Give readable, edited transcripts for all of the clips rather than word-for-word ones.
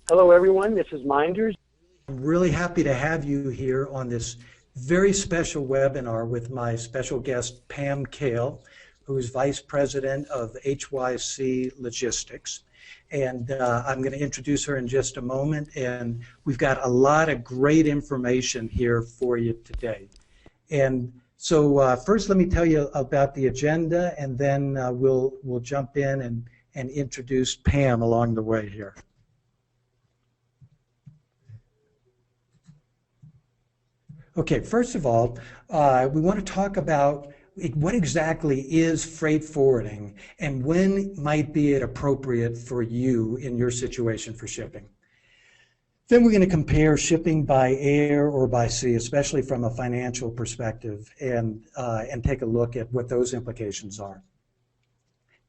Hello, everyone. This is Minders. I'm really happy to have you here on this very special webinar with my special guest, Pam Cail, who's Vice President of HYC Logistics. And I'm going to introduce her in just a moment. And we've got a lot of great information here for you today. And so first, let me tell you about the agenda, and then we'll jump in and introduce Pam along the way here. Okay, first of all, we want to talk about what exactly is freight forwarding and when might be it appropriate for you in your situation for shipping. Then we're going to compare shipping by air or by sea, especially from a financial perspective, and take a look at what those implications are.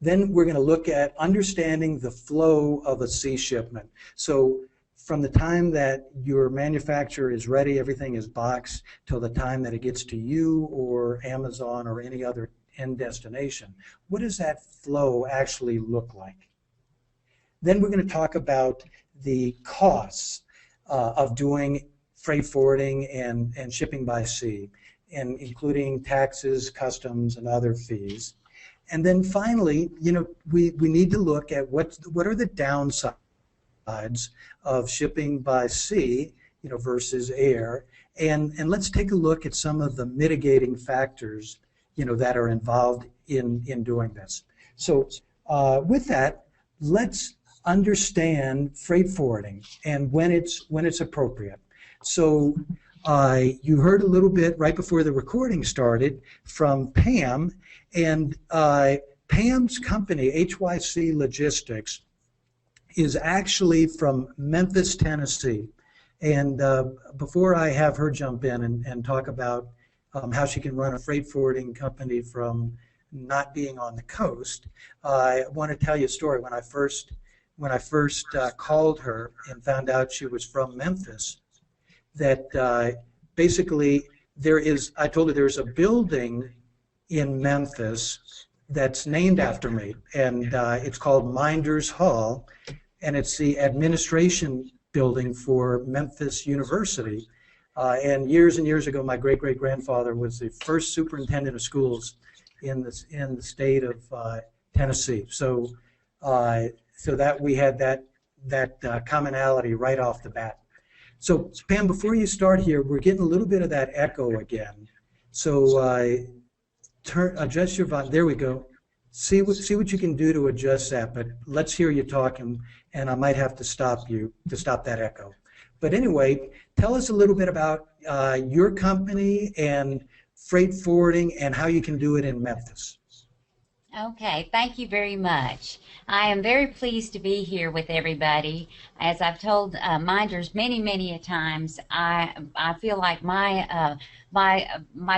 Then we're going to look at understanding the flow of a sea shipment. So from the time that your manufacturer is ready, everything is boxed, till the time that it gets to you or Amazon or any other end destination. What does that flow actually look like? Then we're going to talk about the costs of doing freight forwarding and shipping by sea, and including taxes, customs, and other fees. And then finally, we need to look at what are the downsides of shipping by sea, versus air, and let's take a look at some of the mitigating factors, that are involved in doing this. So with that, let's understand freight forwarding and when it's appropriate. So you heard a little bit right before the recording started from Pam, and Pam's company, HYC Logistics, is actually from Memphis, Tennessee. And before I have her jump in and talk about how she can run a freight forwarding company from not being on the coast, I want to tell you a story. When I first called her and found out she was from Memphis, that basically I told her there's a building in Memphis that's named after me, and it's called Minders Hall, and it's the administration building for Memphis University. And years ago, my great-great-grandfather was the first superintendent of schools in the state of Tennessee. So that we had that commonality right off the bat. So Pam, before you start here, we're getting a little bit of that echo again. So adjust your volume. There we go. See what you can do to adjust that. But let's hear you talking, and I might have to stop you to stop that echo. But anyway, tell us a little bit about your company and freight forwarding and how you can do it in Memphis. Okay, thank you very much. I am very pleased to be here with everybody. As I've told Minders many a times, I feel like my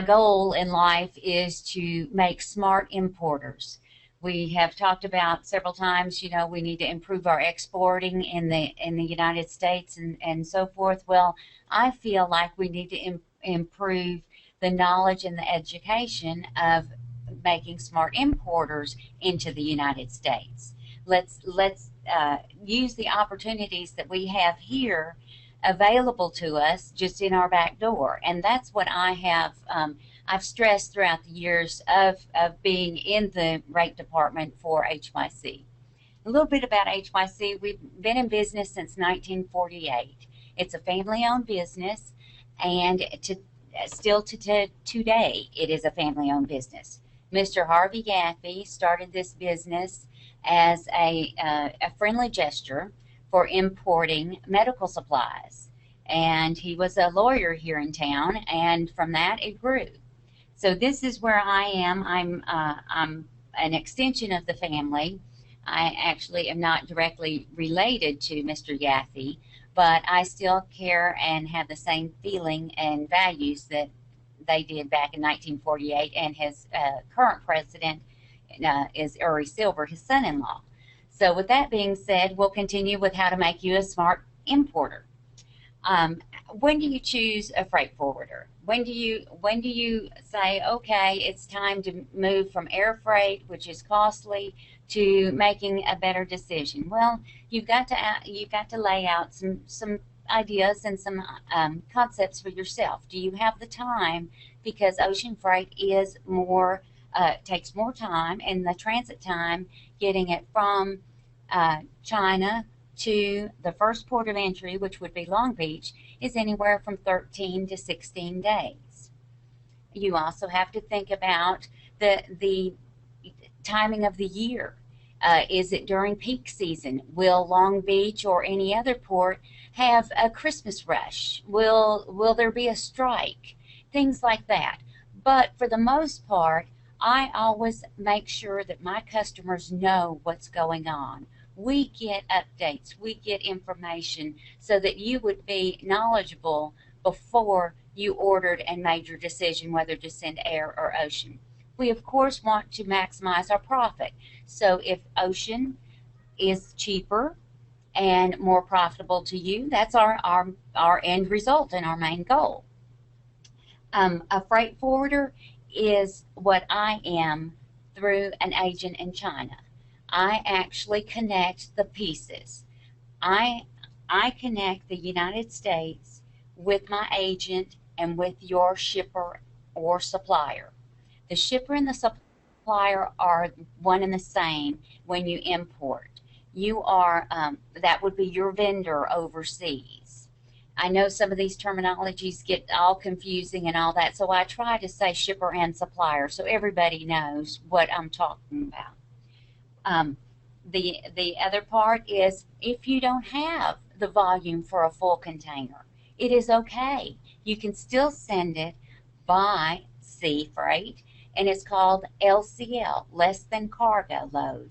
goal in life is to make smart importers. We have talked about several times, we need to improve our exporting in the United States and so forth. Well, I feel like we need to improve the knowledge and the education of making smart importers into the United States. Let's use the opportunities that we have here available to us just in our back door, and that's what I have I've stressed throughout the years of being in the rate department for HYC. A little bit about HYC. We've been in business since 1948. It's a family-owned business, and still to today it is a family-owned business. Mr. Harvey Gaffey started this business as a friendly gesture for importing medical supplies, and he was a lawyer here in town, and from that it grew. So this is where I am. I'm an extension of the family. I actually am not directly related to Mr. Gaffey, but I still care and have the same feeling and values that they did back in 1948, and his current president is Uri Silver, his son-in-law. So with that being said, we'll continue with how to make you a smart importer. When do you choose a freight forwarder? When do you say, okay, it's time to move from air freight, which is costly, to making a better decision? Well, you've got to lay out some ideas and some concepts for yourself. Do you have the time? Because ocean freight is more takes more time, and the transit time getting it from China to the first port of entry, which would be Long Beach, is anywhere from 13 to 16 days. You also have to think about the timing of the year. Is it during peak season? Will Long Beach or any other port have a Christmas rush? Will there be a strike? Things like that. But for the most part, I always make sure that my customers know what's going on. We get updates, we get information so that you would be knowledgeable before you ordered and made your decision whether to send air or ocean. We, of course, want to maximize our profit. So if ocean is cheaper and more profitable to you, that's our end result and our main goal. A freight forwarder is what I am through an agent in China. I actually connect the pieces. I connect the United States with my agent and with your shipper or supplier. The shipper and the supplier are one and the same when you import. You are, that would be your vendor overseas. I know some of these terminologies get all confusing and all that, so I try to say shipper and supplier so everybody knows what I'm talking about. The other part is if you don't have the volume for a full container, it is okay. You can still send it by sea freight, and it's called LCL, less than cargo load.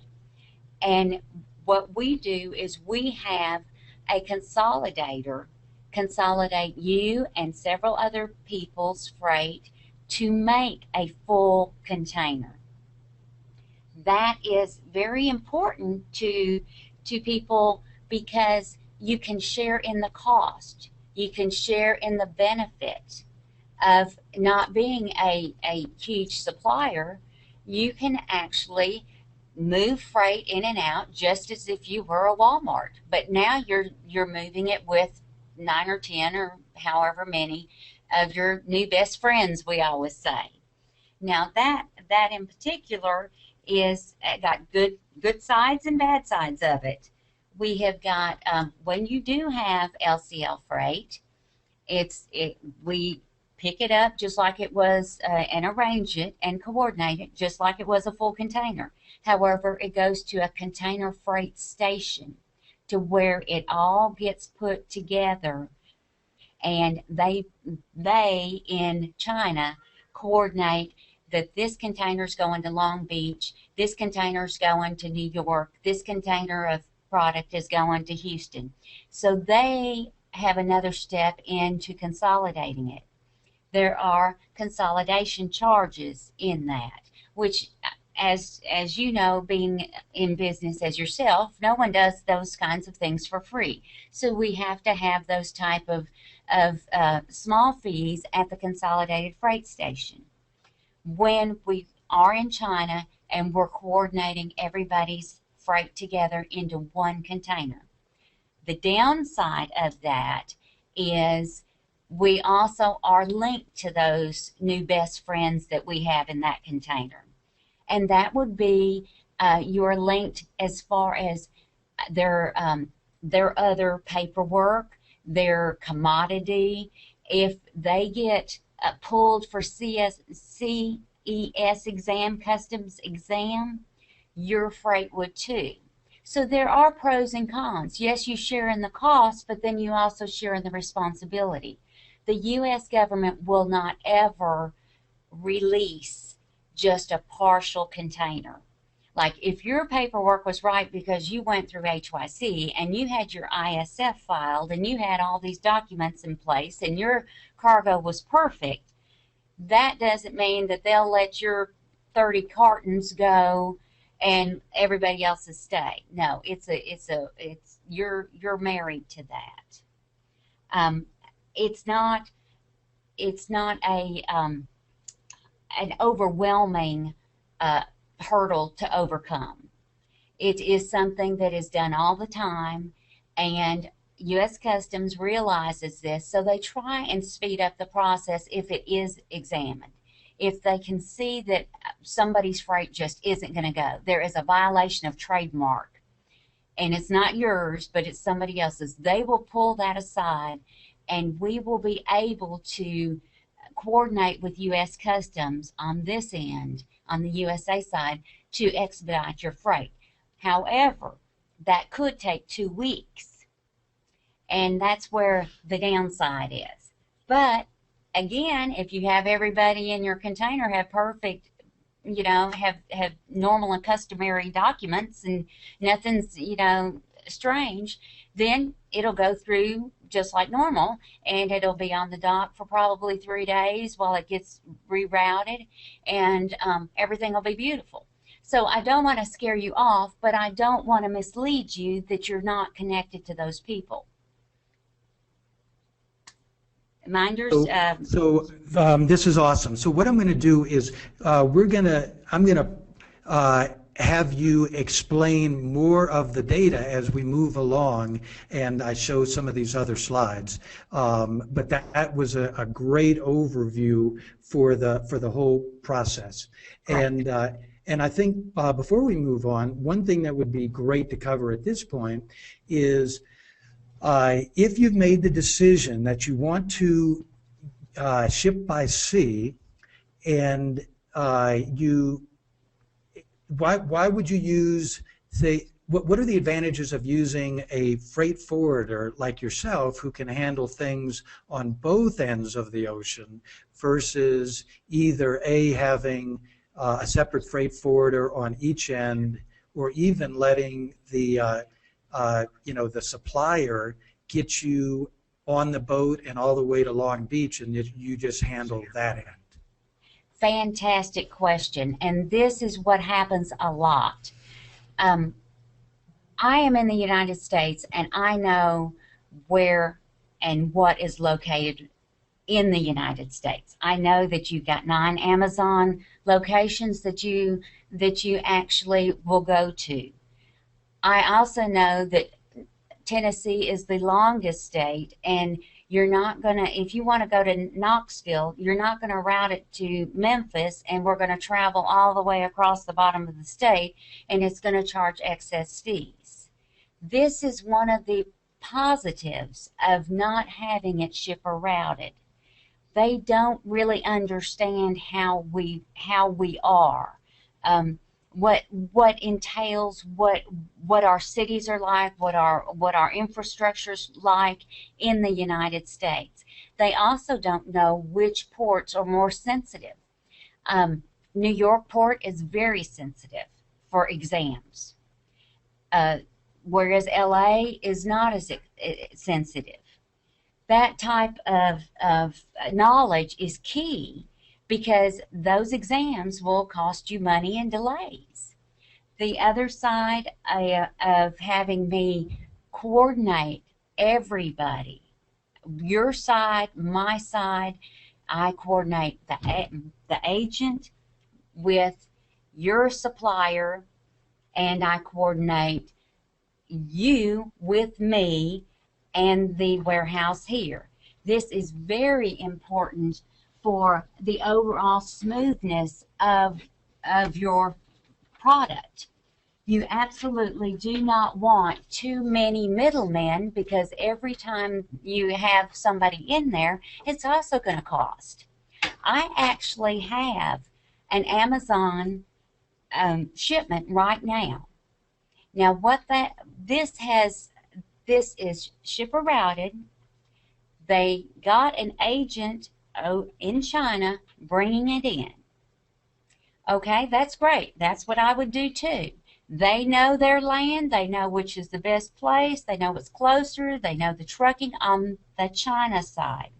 And what we do is we have a consolidator consolidate you and several other people's freight to make a full container. That is very important to people because you can share in the cost. You can share in the benefit of not being a huge supplier. You can actually move freight in and out just as if you were a Walmart. But now you're moving it with 9 or 10 or however many of your new best friends, we always say. Now that in particular is got good sides and bad sides of it. We have got when you do have LCL freight, we pick it up just like it was and arrange it and coordinate it just like it was a full container. However, it goes to a container freight station to where it all gets put together, and they in China coordinate that this container is going to Long Beach, this container is going to New York, this container of product is going to Houston. So they have another step into consolidating it. There are consolidation charges in that, which as you know, being in business as yourself, no one does those kinds of things for free. So we have to have those type of small fees at the consolidated freight station. When we are in China and we're coordinating everybody's freight together into one container. The downside of that is we also are linked to those new best friends that we have in that container. And that would be you're linked as far as their other paperwork, their commodity. If they get pulled for CES exam, customs exam, your freight would too. So there are pros and cons. Yes, you share in the cost, but then you also share in the responsibility. The U.S. government will not ever release just a partial container. Like if your paperwork was right because you went through HYC and you had your ISF filed and you had all these documents in place and your cargo was perfect, that doesn't mean that they'll let your 30 cartons go and everybody else's stay. No, you're married to that. It's not a an overwhelming hurdle to overcome. It is something that is done all the time, and U.S. Customs realizes this, so they try and speed up the process if it is examined. If they can see that somebody's freight just isn't going to go, there is a violation of trademark, and it's not yours, but it's somebody else's, they will pull that aside, and we will be able to coordinate with U.S. Customs on this end, on the USA side, to expedite your freight. However, that could take 2 weeks, and that's where the downside is. But again, if you have everybody in your container have perfect, have normal and customary documents and nothing's, strange, then it'll go through just like normal, and it'll be on the dock for probably 3 days while it gets rerouted, and everything will be beautiful. So I don't want to scare you off, but I don't want to mislead you that you're not connected to those people. Minders? This is awesome. So what I'm going to do is I'm going to have you explain more of the data as we move along, and I show some of these other slides. But that was a great overview for the whole process. And I think before we move on, one thing that would be great to cover at this point is if you've made the decision that you want to ship by sea, and why would you use, say, what are the advantages of using a freight forwarder like yourself who can handle things on both ends of the ocean versus either having a separate freight forwarder on each end, or even letting the the supplier get you on the boat and all the way to Long Beach, and you just handle that end? Fantastic question, and this is what happens a lot. I am in the United States, and I know where and what is located in the United States. I know that you've got 9 Amazon locations that you actually will go to. I also know that Tennessee is the longest state, and you're not going to, if you want to go to Knoxville, you're not going to route it to Memphis, and we're going to travel all the way across the bottom of the state, and it's going to charge excess fees. This is one of the positives of not having it shipper routed. They don't really understand how we are. What entails, what our cities are like, what our infrastructure's like in the United States. They also don't know which ports are more sensitive. New York port is very sensitive for exams, whereas LA is not as sensitive. That type of knowledge is key, because those exams will cost you money and delays. The other side of having me coordinate everybody, your side, my side, I coordinate the agent with your supplier, and I coordinate you with me and the warehouse here. This is very important for the overall smoothness of your product. You absolutely do not want too many middlemen, because every time you have somebody in there, it's also going to cost. I actually have an Amazon shipment right now. Now this is shipper routed. They got an agent in China bringing it in. Okay, that's great. That's what I would do too. They know their land. They know which is the best place. They know what's closer. They know the trucking on the China side.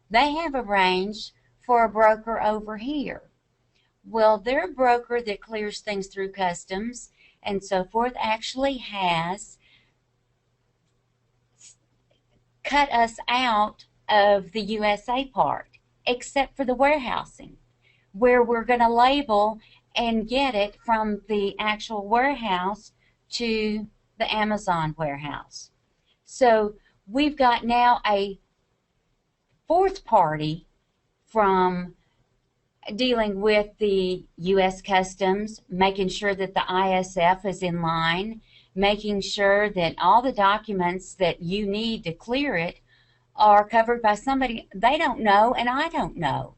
They have arranged for a broker over here. Well, their broker that clears things through customs and so forth actually has cut us out of the USA part, except for the warehousing, where we're going to label and get it from the actual warehouse to the Amazon warehouse. So we've got now a fourth party from dealing with the U.S. Customs, making sure that the ISF is in line, making sure that all the documents that you need to clear it are covered by somebody they don't know and I don't know.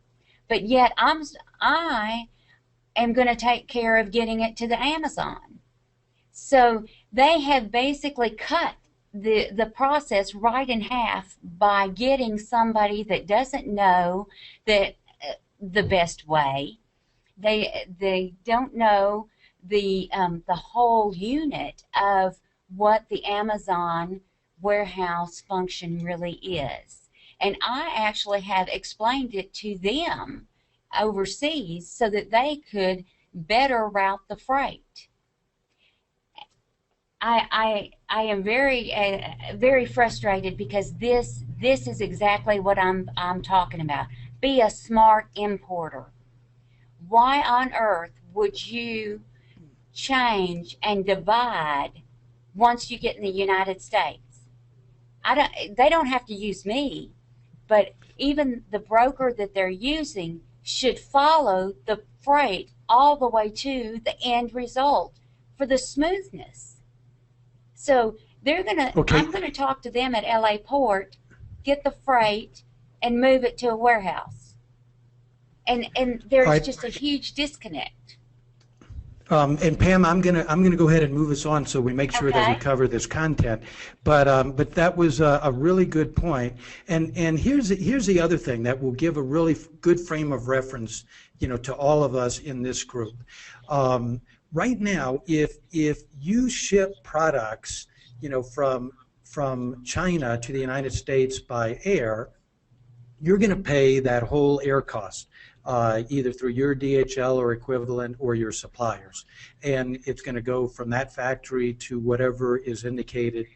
But yet I am going to take care of getting it to the Amazon. So they have basically cut the process right in half by getting somebody that doesn't know that the best way. They don't know the whole unit of what the Amazon warehouse function really is. And I actually have explained it to them overseas so that they could better route the freight. I am very frustrated because this is exactly what I'm talking about. Be a smart importer. Why on earth would you change and divide once you get in the United States? They don't have to use me, but even the broker that they're using should follow the freight all the way to the end result for the smoothness. So I'm gonna talk to them at LA Port, get the freight, and move it to a warehouse. And there's just a huge disconnect. And Pam, I'm gonna go ahead and move us on so we make sure that we cover this content. But that was a really good point. And here's the other thing that will give a really good frame of reference, to all of us in this group. Right now, if you ship products, from China to the United States by air, you're going to pay that whole air cost, either through your DHL or equivalent or your suppliers. And it's going to go from that factory to whatever is indicated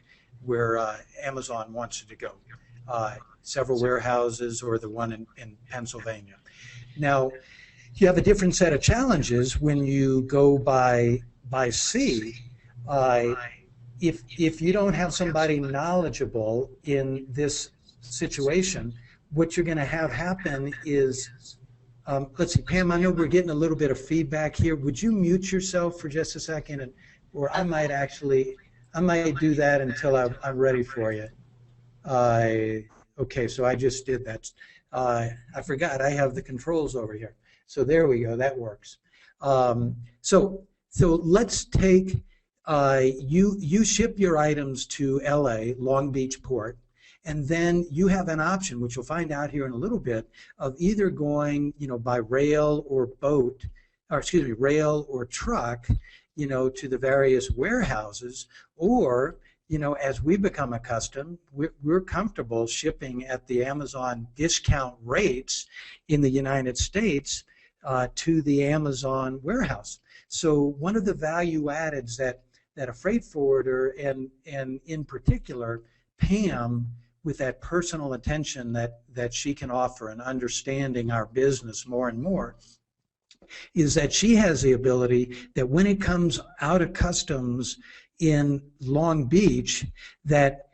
where Amazon wants it to go, several warehouses or the one in Pennsylvania. Now, you have a different set of challenges when you go by sea. If you don't have somebody knowledgeable in this situation, what you're going to have happen is, let's see, Pam, I know we're getting a little bit of feedback here. Would you mute yourself for just a second? Or I might do that until I'm ready for you. Okay, so I just did that. I forgot I have the controls over here. So there we go, that works. So let's take, you ship your items to LA, Long Beach Port, and then you have an option, which you'll find out here in a little bit, of either going, by rail or boat, or excuse me, rail or truck, to the various warehouses, or, as we become accustomed, we're comfortable shipping at the Amazon discount rates in the United States to the Amazon warehouse. So one of the value addeds that a freight forwarder and in particular Pam, with that personal attention that she can offer and understanding our business more and more, is that she has the ability that when it comes out of customs in Long Beach, that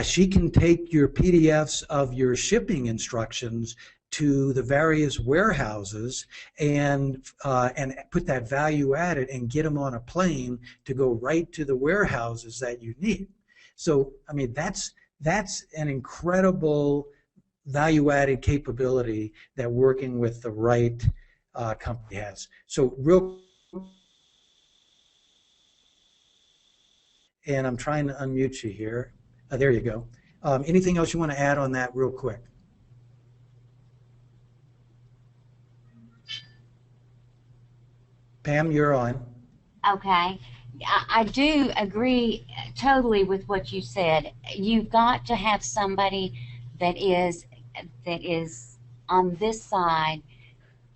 she can take your PDFs of your shipping instructions to the various warehouses and put that value added and get them on a plane to go right to the warehouses that you need. So, I mean, that's an incredible value-added capability that working with the right company has. So and I'm trying to unmute you here. There you go. Anything else you want to add on that real quick? Pam, you're on. Okay. I do agree totally with what you said. You've got to have somebody that is on this side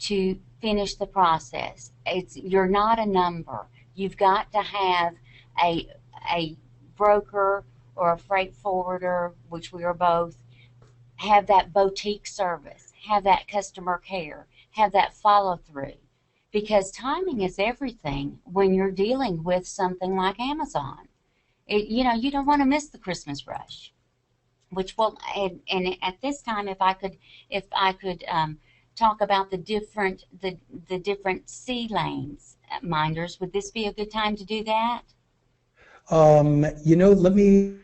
to finish the process. You're not a number. You've got to have a broker or a freight forwarder, which we are both, have that boutique service, have that customer care, have that follow through. Because timing is everything when you're dealing with something like Amazon. You don't want to miss the Christmas rush, which will, and at this time, if I could talk about the different sea lanes, Minders, would this be a good time to do that? Let me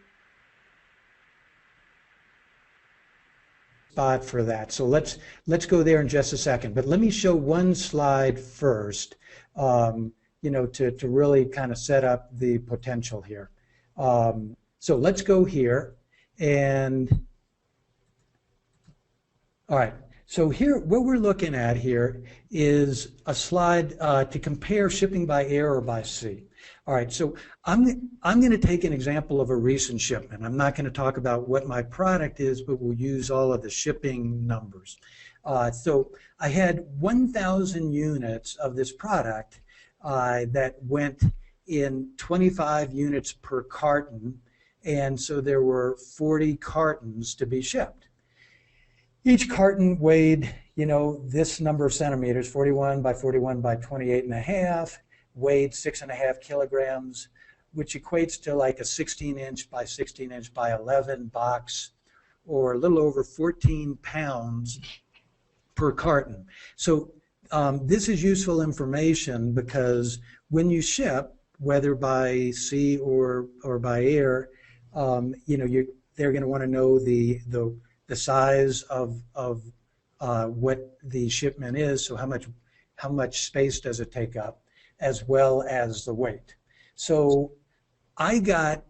spot for that. So let's go there in just a second. But let me show one slide first, to really kind of set up the potential here. So let's go here, and all right. So here, what we're looking at here is a slide to compare shipping by air or by sea. All right, so I'm going to take an example of a recent shipment. I'm not going to talk about what my product is, but we'll use all of the shipping numbers. So I had 1,000 units of this product that went in 25 units per carton, and so there were 40 cartons to be shipped. Each carton weighed, this number of centimeters, 41 by 41 by 28 and a half, weighed 6.5 kilograms, which equates to like a 16-inch by 16-inch by 11 box, or a little over 14 pounds per carton. So this is useful information because when you ship, whether by sea or by air, they're going to want to know the size of what the shipment is. So how much space does it take up, as well as the weight. So I got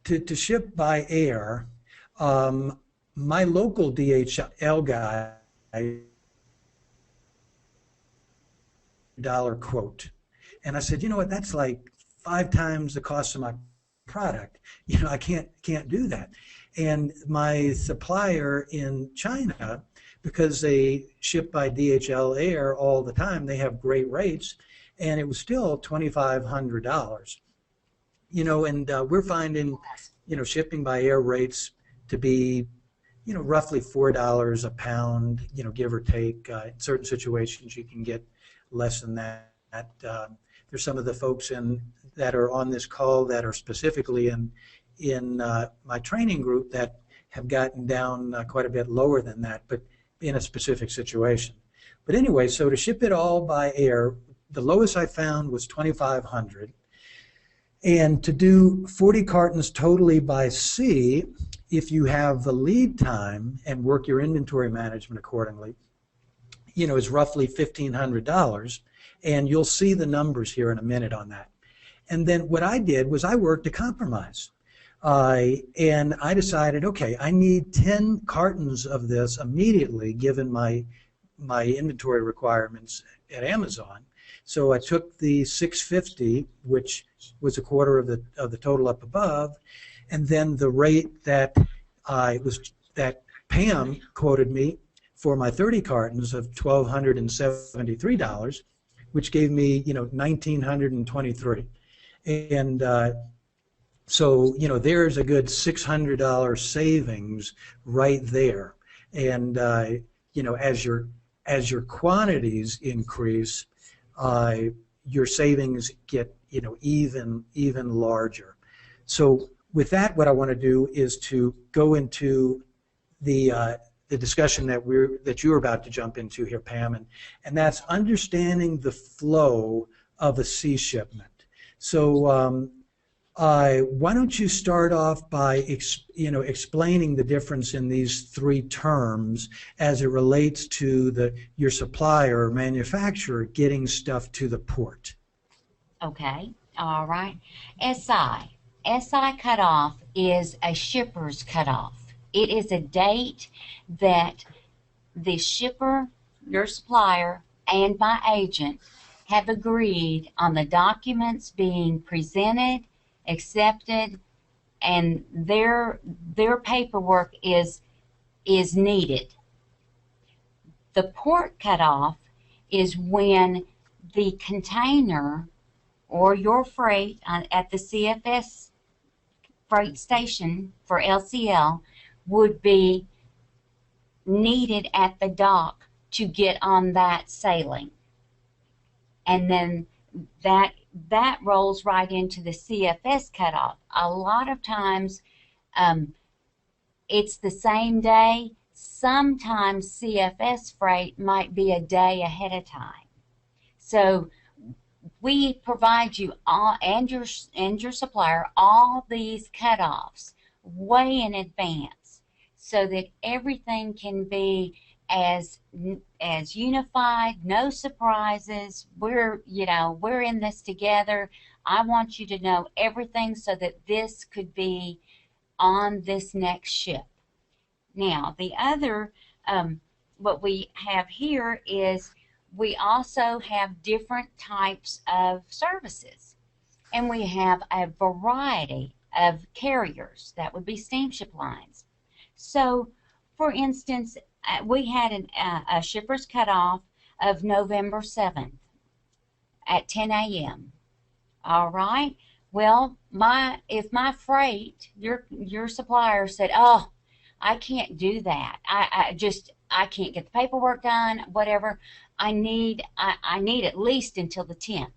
to ship by air. My local DHL guy dollar quote, and I said, you know what, that's like 5 times the cost of my product. I can't do that. And my supplier in China, because they ship by DHL Air all the time, they have great rates, and it was still $2,500. And we're finding, shipping by air rates to be, roughly $4 a pound, give or take. In certain situations, you can get less than that. There's some of the folks that are on this call that are specifically in my training group that have gotten down quite a bit lower than that, but in a specific situation. But anyway, so to ship it all by air, the lowest I found was $2,500. And to do 40 cartons totally by sea, if you have the lead time and work your inventory management accordingly, is roughly $1,500. And you'll see the numbers here in a minute on that. And then what I did was I worked a compromise. And I decided, okay, I need 10 cartons of this immediately, given my inventory requirements at Amazon. So I took the 650, which was a quarter of the total up above, and then the rate that Pam quoted me for my 30 cartons of $1,273, which gave me $1,923. And so there's a good $600 savings right there. And as your quantities increase, your savings get even larger. So with that, what I want to do is to go into the discussion that you're about to jump into here, Pam, and that's understanding the flow of a sea shipment. So why don't you start off by explaining the difference in these 3 terms as it relates to your supplier or manufacturer getting stuff to the port? Okay, all right. SI cutoff is a shipper's cutoff. It is a date that the shipper, your supplier, and my agent have agreed on the documents being presented, accepted, and their paperwork is needed. The port cutoff is when the container or your freight at the CFS freight station for LCL would be needed at the dock to get on that sailing. And then that rolls right into the CFS cutoff. A lot of times it's the same day. Sometimes CFS freight might be a day ahead of time. So we provide you all and your supplier all these cutoffs way in advance, so that everything can be as unified, no surprises. We're in this together. I want you to know everything so that this could be on this next ship. Now, the other, what we have here is we also have different types of services. And we have a variety of carriers. That would be steamship lines. So, for instance, we had a shipper's cutoff of November 7th at 10 a.m. All right? Well, if my freight, your supplier said, oh, I can't do that. I can't get the paperwork done, whatever. I need at least until the 10th.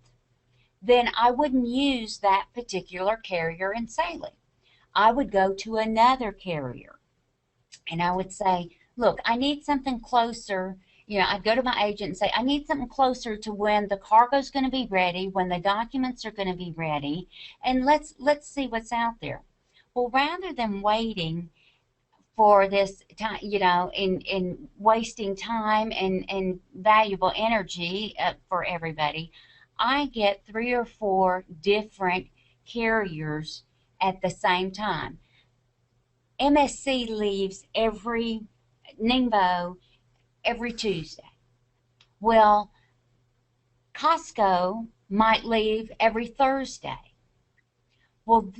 Then I wouldn't use that particular carrier in sailing. I would go to another carrier. And I would say, look, I need something closer. I'd go to my agent and say, I need something closer to when the cargo's going to be ready, when the documents are going to be ready, and let's see what's out there. Well, rather than waiting for this time, in wasting time and valuable energy for everybody, I get 3 or 4 different carriers at the same time. MSC leaves Ningbo every Tuesday. Well, Costco might leave every Thursday. Well,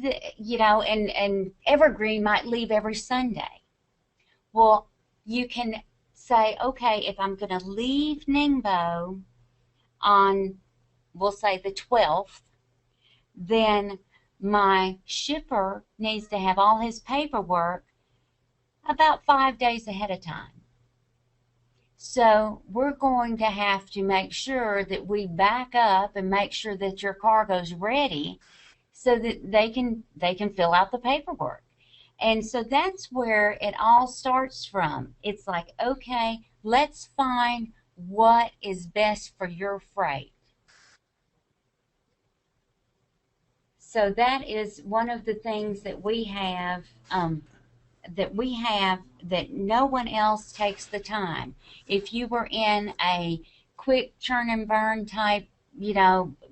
and Evergreen might leave every Sunday. Well, you can say, okay, if I'm going to leave Ningbo on, we'll say the 12th, then my shipper needs to have all his paperwork about 5 days ahead of time. So we're going to have to make sure that we back up and make sure that your cargo's ready so that they can fill out the paperwork. And so that's where it all starts from. It's like, okay, let's find what is best for your freight. So that is one of the things that we have that no one else takes the time. If you were in a quick churn and burn type,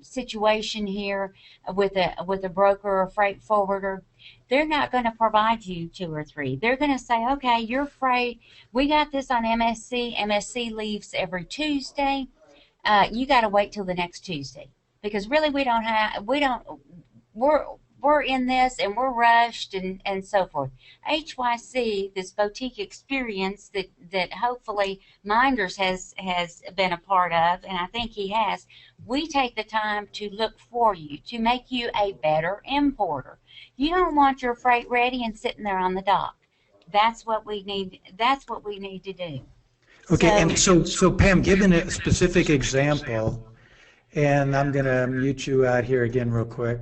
situation here with a broker or freight forwarder, they're not going to provide you 2 or 3. They're going to say, okay, your freight, we got this on MSC. MSC leaves every Tuesday. You got to wait till the next Tuesday, because really we're in this and we're rushed and so forth. HYC, this boutique experience that hopefully Minders has been a part of, and I think he has, we take the time to look for you, to make you a better importer. You don't want your freight ready and sitting there on the dock. That's what we need. That's what we need to do. Okay, so Pam, given a specific example, and I'm going to mute you out here again real quick.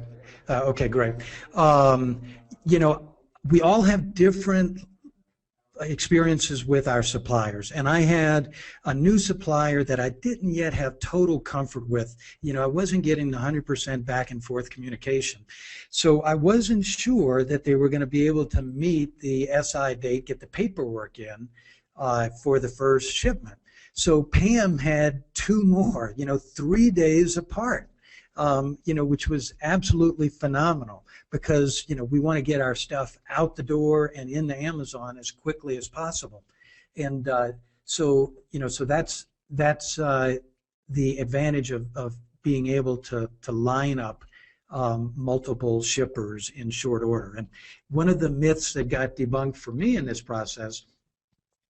Okay, great. We all have different experiences with our suppliers, and I had a new supplier that I didn't yet have total comfort with. I wasn't getting the 100% back and forth communication. So I wasn't sure that they were going to be able to meet the SI date, get the paperwork in for the first shipment. So Pam had 2 more, 3 days apart. Which was absolutely phenomenal, because we want to get our stuff out the door and into Amazon as quickly as possible, and so that's the advantage of being able to line up multiple shippers in short order. And one of the myths that got debunked for me in this process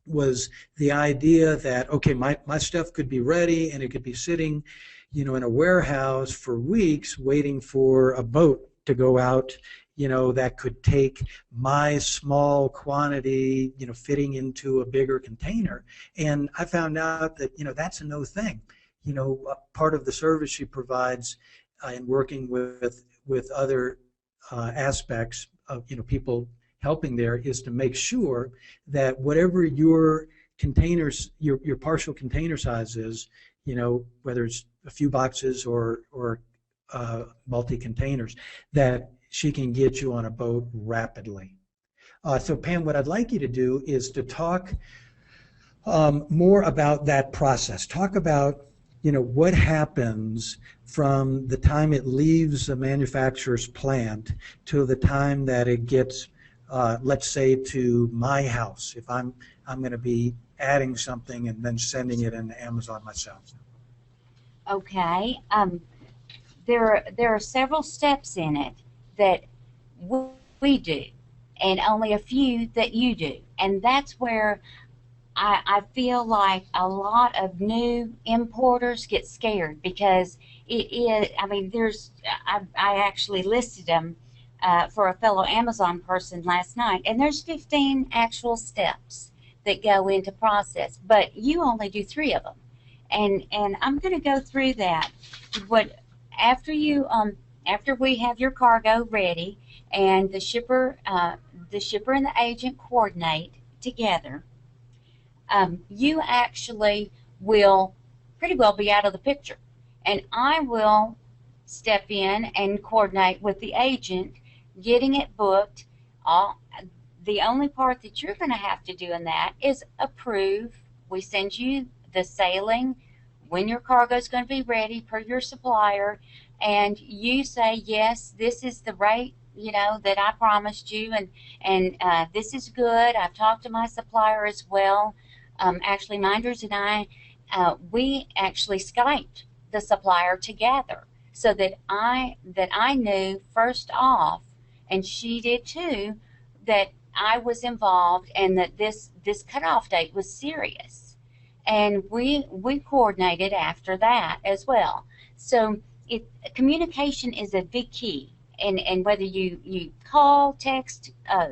was the idea that, okay, my stuff could be ready and it could be sitting in a warehouse for weeks waiting for a boat to go out, that could take my small quantity, fitting into a bigger container. And I found out that, that's a no thing. Part of the service she provides in working with other aspects of, people helping there is to make sure that whatever your containers, your partial container size is, whether it's a few boxes or multi-containers, that she can get you on a boat rapidly. So Pam, what I'd like you to do is to talk more about that process. Talk about what happens from the time it leaves the manufacturer's plant to the time that it gets, let's say, to my house, if I'm going to be adding something and then sending it into Amazon myself. Okay. There are several steps in it that we do, and only a few that you do. And that's where I feel like a lot of new importers get scared, because it is, I actually listed them for a fellow Amazon person last night, and there's 15 actual steps that go into process, but you only do 3 of them. And I'm going to go through that. After we have your cargo ready and the shipper and the agent coordinate together, you actually will pretty well be out of the picture, and I will step in and coordinate with the agent, getting it booked. The only part that you're going to have to do in that is approve. We send you the sailing, when your cargo is going to be ready per your supplier, and you say, yes, this is the rate, that I promised you, and this is good. I've talked to my supplier as well. Actually, Minders and I, we actually Skyped the supplier together, so that I knew first off, and she did too, that I was involved and that this cutoff date was serious. And we coordinated after that as well. So communication is a big key. And whether you call, text,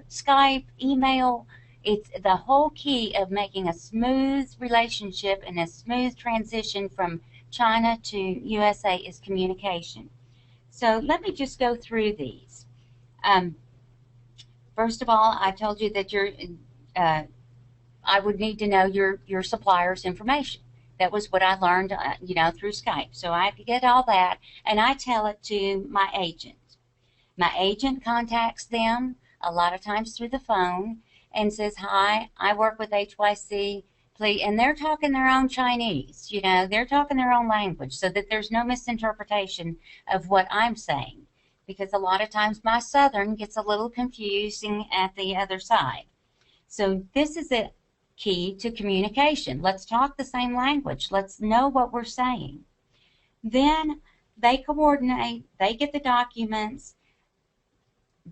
Skype, email, it's the whole key of making a smooth relationship and a smooth transition from China to USA is communication. So let me just go through these. First of all, I told you that I would need to know your supplier's information. That was what I learned, through Skype. So I have to get all that, and I tell it to my agent. My agent contacts them a lot of times through the phone and says, hi, I work with HYC, please, and they're talking their own Chinese, they're talking their own language, so that there's no misinterpretation of what I'm saying, because a lot of times my Southern gets a little confusing at the other side. So this is a key to communication. Let's talk the same language. Let's know what we're saying. Then they coordinate, they get the documents.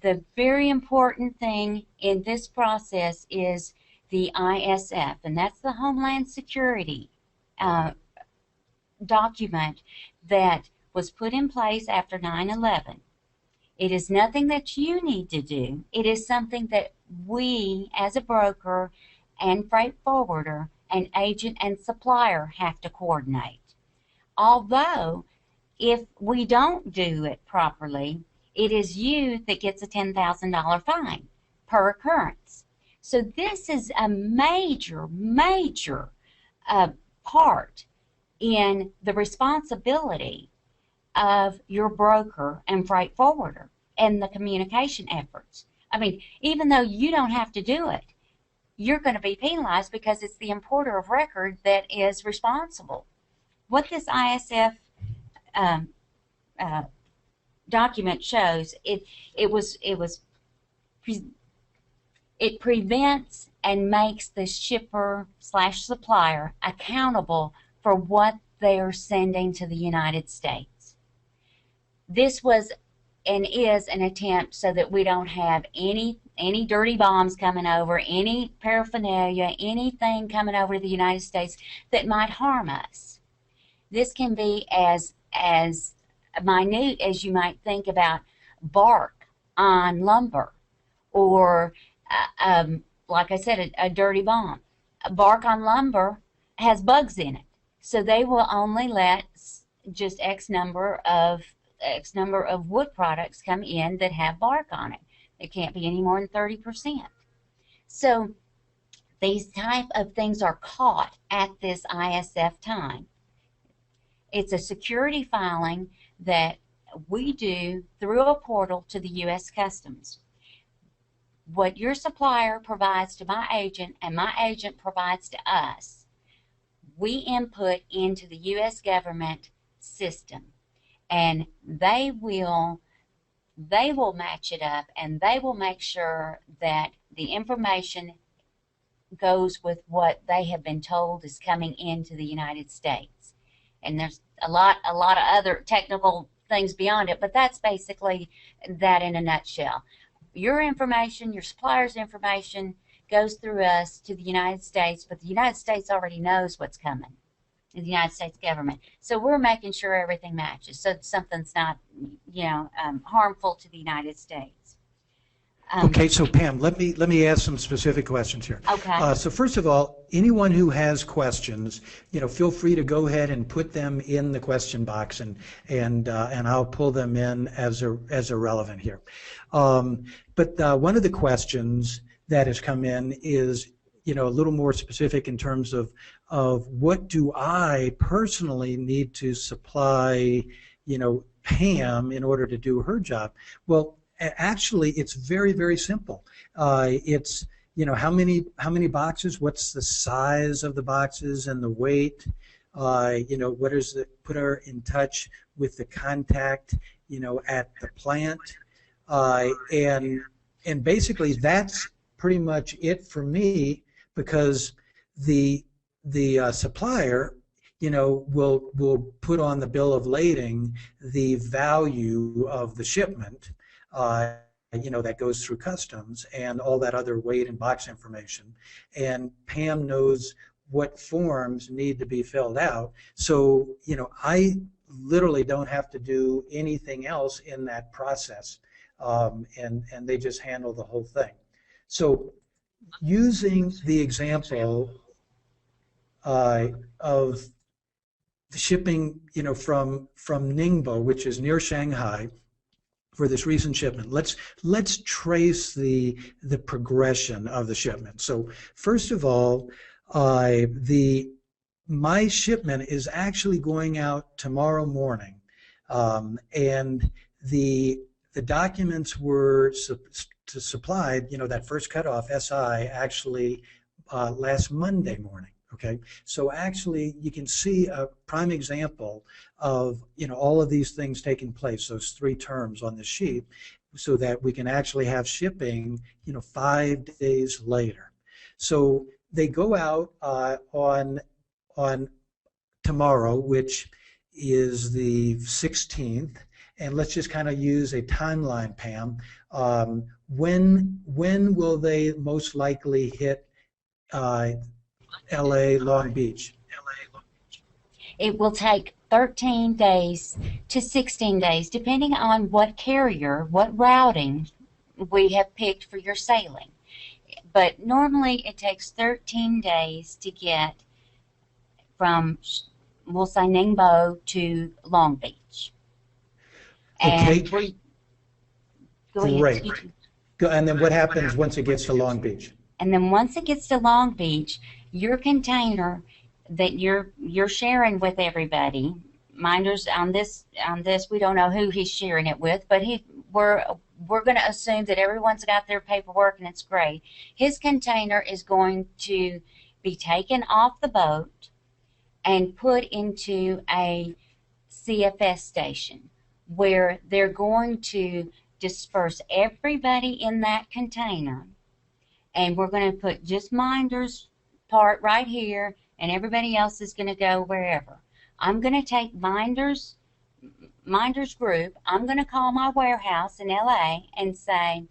The very important thing in this process is the ISF, and that's the Homeland Security document that was put in place after 9/11. It is nothing that you need to do. It is something that we, as a broker and freight forwarder and agent and supplier, have to coordinate. Although, if we don't do it properly, it is you that gets a $10,000 fine per occurrence. So this is a major, major part in the responsibility of your broker and freight forwarder and the communication efforts. Even though you don't have to do it, you're going to be penalized because it's the importer of record that is responsible. What this ISF document shows, it prevents and makes the shipper/supplier accountable for what they're sending to the United States. This was and is an attempt so that we don't have any dirty bombs coming over, any paraphernalia, anything coming over to the United States that might harm us. This can be as minute as you might think about bark on lumber, or like I said, a dirty bomb. Bark on lumber has bugs in it, so they will only let just X number of wood products come in that have bark on it. It can't be any more than 30%. So these type of things are caught at this ISF time. It's a security filing that we do through a portal to the U.S. Customs. What your supplier provides to my agent and my agent provides to us, we input into the U.S. government system, and they will match it up, and they will make sure that the information goes with what they have been told is coming into the United States. And there's a lot of other technical things beyond it, but that's basically that in a nutshell. Your information, your supplier's information, goes through us to the United States, but the United States already knows what's coming, the United States government. So we're making sure everything matches, so something's not, harmful to the United States. Okay, so Pam, let me ask some specific questions here. Okay. So first of all, anyone who has questions, feel free to go ahead and put them in the question box, and I'll pull them in as relevant here. But one of the questions that has come in is, a little more specific in terms of what do I personally need to supply, Pam in order to do her job. Well, actually, it's very, very simple. It's, how many boxes, what's the size of the boxes and the weight, what is the, put her in touch with the contact, at the plant, and basically that's pretty much it for me, because the supplier, will put on the bill of lading the value of the shipment, that goes through customs and all that other weight and box information. And Pam knows what forms need to be filled out. So, I literally don't have to do anything else in that process. And they just handle the whole thing. So using the example of the shipping, from Ningbo, which is near Shanghai, for this recent shipment, let's trace the progression of the shipment. So first of all, my shipment is actually going out tomorrow morning, and the documents were supplied, that first cutoff, SI, actually last Monday morning. Okay, so actually you can see a prime example of all of these things taking place, those three terms on the sheet, so that we can actually have shipping 5 days later. So they go out on tomorrow, which is the 16th, and let's just kind of use a timeline, Pam. When will they most likely hit LA, Long Beach? It will take 13 days to 16 days, depending on what carrier, what routing we have picked for your sailing. But normally it takes 13 days to get from, we'll say, Ningbo to Long Beach. Okay, and great. And then what happens once it gets to Long Beach? And then once it gets to Long Beach, your container that you're sharing with everybody, minders on this we don't know who he's sharing it with, but we're going to assume that everyone's got their paperwork and it's great. His container is going to be taken off the boat and put into a CFS station, where they're going to disperse everybody in that container, and we're going to put just Minder's part right here, and everybody else is going to go wherever. I'm going to take Minder's group. I'm going to call my warehouse in LA and say,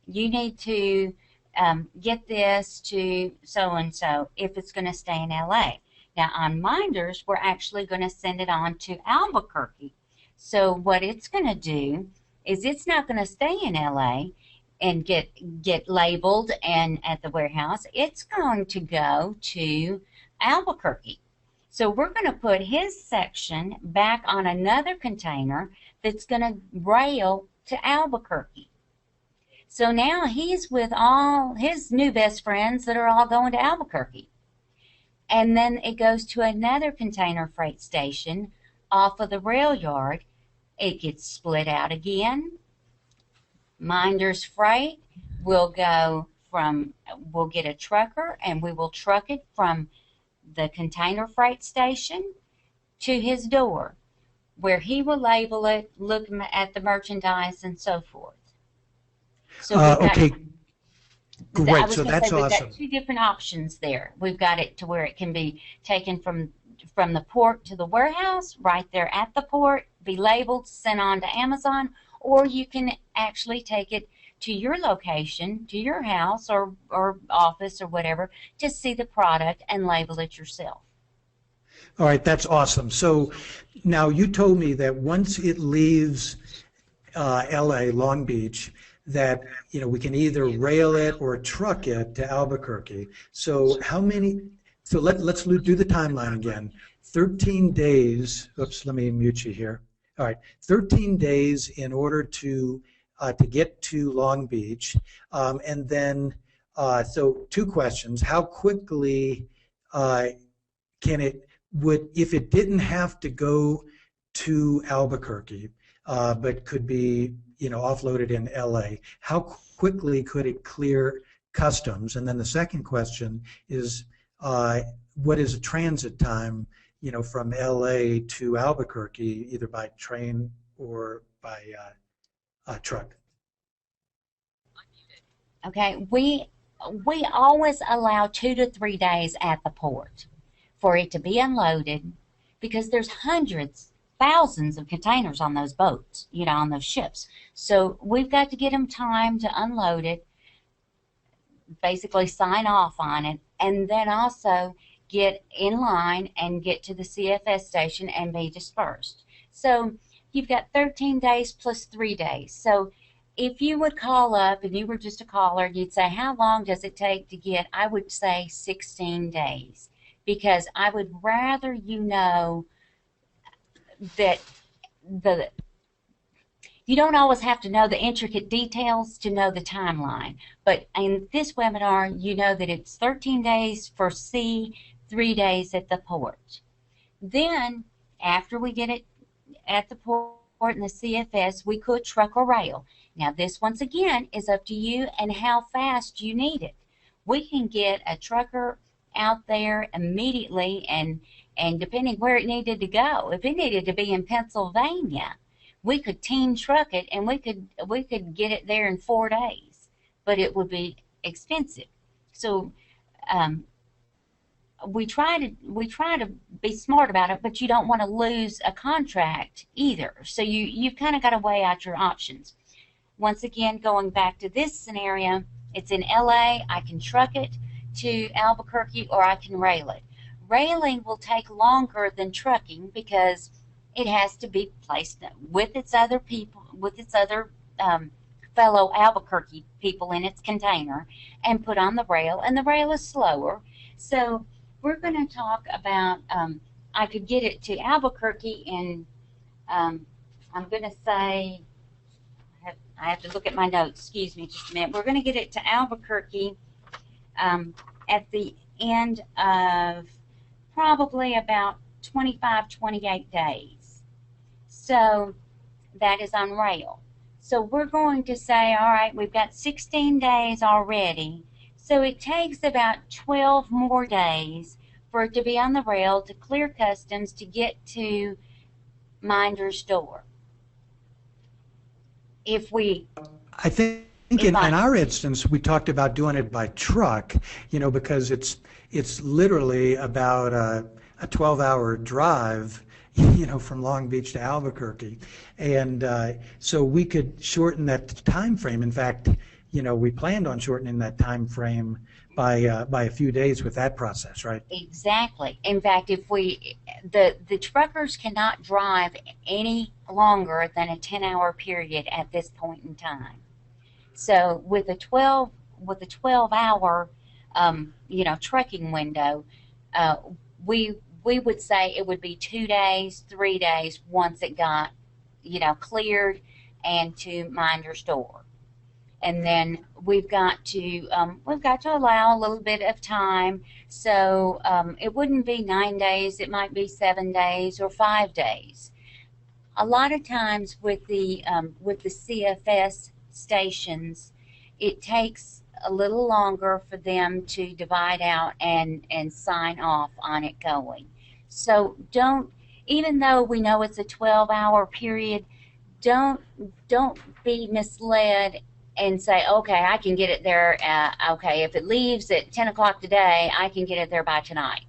you need to get this to so-and-so if it's going to stay in LA. Now on Minder's, we're actually going to send it on to Albuquerque. So what it's going to do is it's not going to stay in LA and get labeled and at the warehouse. It's going to go to Albuquerque. So we're going to put his section back on another container that's going to rail to Albuquerque. So now he's with all his new best friends that are all going to Albuquerque. And then it goes to another container freight station off of the rail yard. It gets split out again. Minder's Freight will go from, we'll get a trucker and we will truck it from the container freight station to his door, where he will label it, look at the merchandise, and so forth. So okay, great. So that's awesome. We've got two different options there. We've got it to where it can be taken from the port to the warehouse, right there at the port, be labeled, sent on to Amazon, or you can actually take it to your location, to your house or office or whatever, to see the product and label it yourself. All right, that's awesome. So now you told me that once it leaves LA, Long Beach, that we can either rail it or truck it to Albuquerque. So how many? So let's do the timeline again. 13 days. Oops, let me mute you here. All right, 13 days in order to get to Long Beach, and then so two questions: how quickly can it if it didn't have to go to Albuquerque, but could be offloaded in LA? How quickly could it clear customs? And then the second question is, what is a transit time, from LA to Albuquerque, either by train or by truck? Okay, we always allow 2 to 3 days at the port for it to be unloaded, because there's hundreds, thousands of containers on those boats, on those ships. So we've got to get them time to unload it, basically sign off on it, and then also get in line and get to the CFS station and be dispersed. So you've got 13 days plus 3 days. So if you would call up and you were just a caller, you'd say, how long does it take to get? I would say 16 days, because I would rather that you don't always have to know the intricate details to know the timeline. But in this webinar, you know that it's 13 days for sea, 3 days at the port. Then, after we get it at the port in the CFS, we could truck or rail. Now, this once again is up to you and how fast you need it. We can get a trucker out there immediately, and depending where it needed to go, if it needed to be in Pennsylvania, we could team truck it and we could get it there in 4 days, but it would be expensive. So we try to be smart about it, but you don't want to lose a contract either. So you've kind of got to weigh out your options. Once again, going back to this scenario, it's in LA. I can truck it to Albuquerque or I can rail it. Railing will take longer than trucking because it has to be placed with its other people, with its other fellow Albuquerque people in its container and put on the rail, and the rail is slower. So we're going to talk about, I could get it to Albuquerque in, I'm going to say, I have to look at my notes, excuse me just a minute. We're going to get it to Albuquerque at the end of probably about 25, 28 days. So that is on rail. So we're going to say, all right, we've got 16 days already. So it takes about 12 more days for it to be on the rail, to clear customs, to get to Minder's door. I think in our instance, we talked about doing it by truck, because it's literally about a 12-hour drive, from Long Beach to Albuquerque, and so we could shorten that time frame. In fact, we planned on shortening that time frame by a few days with that process, right? Exactly. In fact, if the truckers cannot drive any longer than a 10-hour period at this point in time. So with a 12-hour trucking window, we would say it would be 2 days, 3 days once it got cleared and to mind your store. And then we've got to allow a little bit of time. So it wouldn't be 9 days. It might be 7 days or 5 days. A lot of times with the CFS stations, it takes a little longer for them to divide out and sign off on it going. So even though we know it's a 12-hour period, don't be misled and say, okay, I can get it there. Okay, if it leaves at 10 o'clock today, I can get it there by tonight.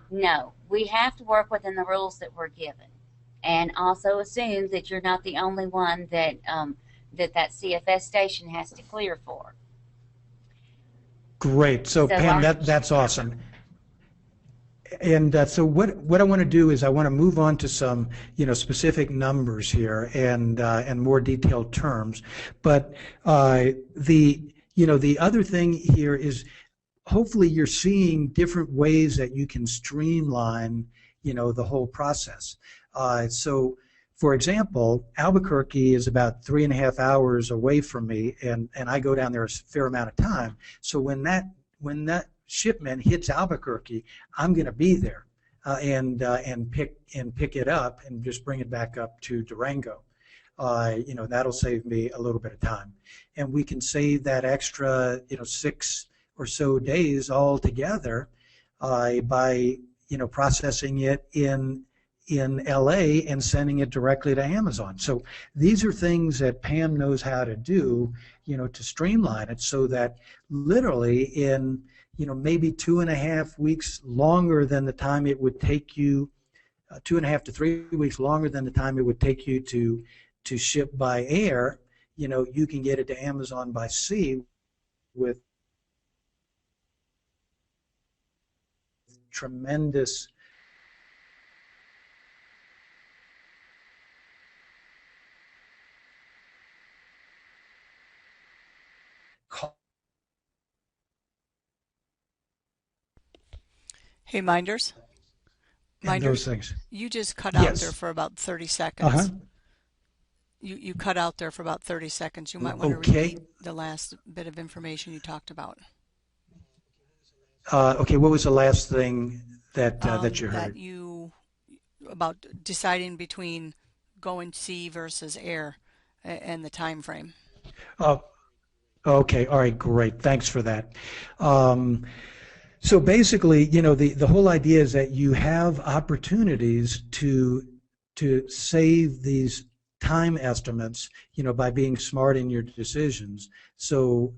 No, we have to work within the rules that we're given, and also assume that you're not the only one that that CFS station has to clear for. Great. So Pam, that's awesome. And so what I want to do is I want to move on to some specific numbers here and more detailed terms. But the other thing here is hopefully you're seeing different ways that you can streamline the whole process. So for example, Albuquerque is about 3.5 hours away from me, and I go down there a fair amount of time. So when that shipment hits Albuquerque, I'm going to be there and pick it up and just bring it back up to Durango. That'll save me a little bit of time, and we can save that extra 6 or so days altogether by processing it in LA and sending it directly to Amazon. So these are things that Pam knows how to do, to streamline it so that literally in maybe 2.5 weeks longer than the time it would take you, 2.5 to 3 weeks longer than the time it would take you to ship by air, you can get it to Amazon by sea with tremendous Hey, Minders. Those things. You just cut out there for about 30 seconds. Uh-huh. You cut out there for about 30 seconds. You might want to repeat the last bit of information you talked about. Okay, what was the last thing that you heard? About deciding between going sea versus air and the time frame. Okay, all right, great. Thanks for that. So basically, the whole idea is that you have opportunities to save these time estimates, by being smart in your decisions. So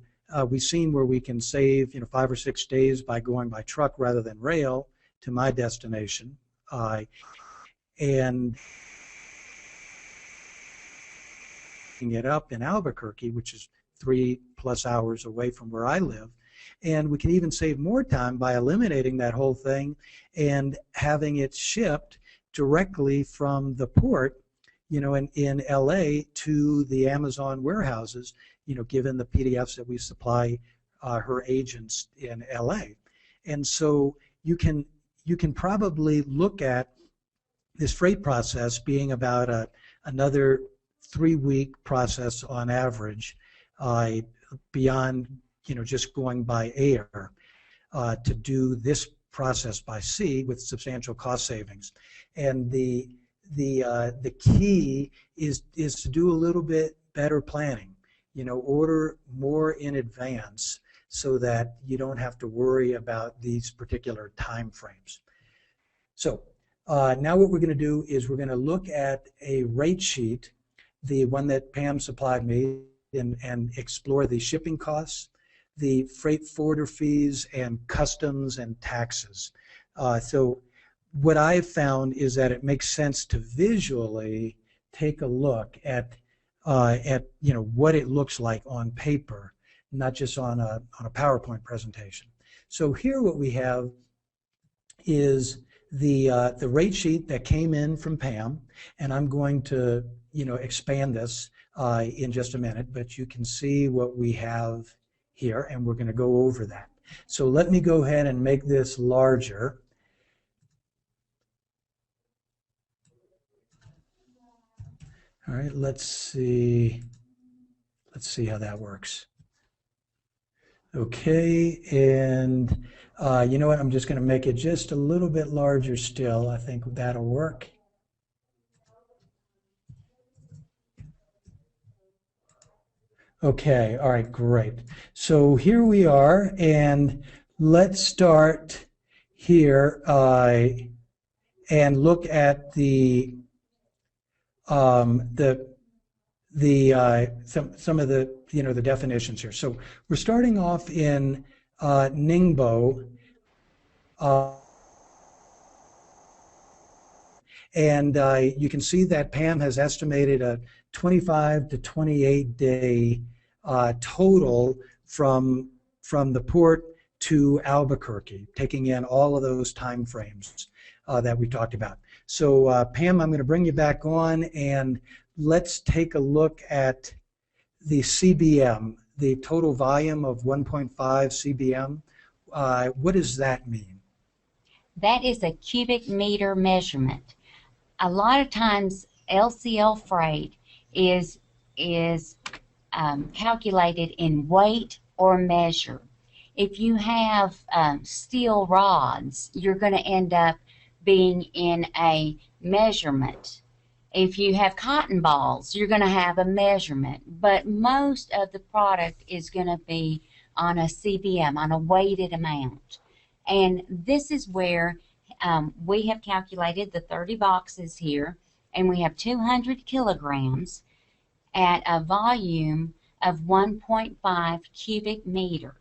we've seen where we can save, 5 or 6 days by going by truck rather than rail to my destination, and it up in Albuquerque, which is 3+ hours away from where I live. And we can even save more time by eliminating that whole thing and having it shipped directly from the port, in LA to the Amazon warehouses, given the PDFs that we supply her agents in LA. And so you can probably look at this freight process being about another 3-week process on average, beyond just going by air, to do this process by sea with substantial cost savings. And the key is to do a little bit better planning. Order more in advance so that you don't have to worry about these particular time frames. So now what we're going to do is we're going to look at a rate sheet, the one that Pam supplied me, and explore the shipping costs, the freight forwarder fees, and customs and taxes. So what I've found is that it makes sense to visually take a look at what it looks like on paper not just on a PowerPoint presentation. So here what we have is the rate sheet that came in from Pam, and I'm going to expand this in just a minute, but you can see what we have here, and we're going to go over that. So let me go ahead and make this larger. All right, let's see how that works. Okay, and you know what, I'm just going to make it just a little bit larger still. I think that'll work. Okay, all right, great. So here we are, and let's start here and look at some of the the definitions here. So we're starting off in Ningbo, and you can see that Pam has estimated a 25 to 28 day total from the port to Albuquerque, taking in all of those time frames that we talked about. So Pam, I'm going to bring you back on, and let's take a look at the CBM, the total volume of 1.5 CBM. What does that mean? That is a cubic meter measurement. A lot of times LCL freight is calculated in weight or measure. If you have steel rods, you're going to end up being in a measurement. If you have cotton balls, you're going to have a measurement. But most of the product is going to be on a CBM, on a weighted amount. And this is where we have calculated the 30 boxes here, and we have 200 kilograms at a volume of 1.5 cubic meter.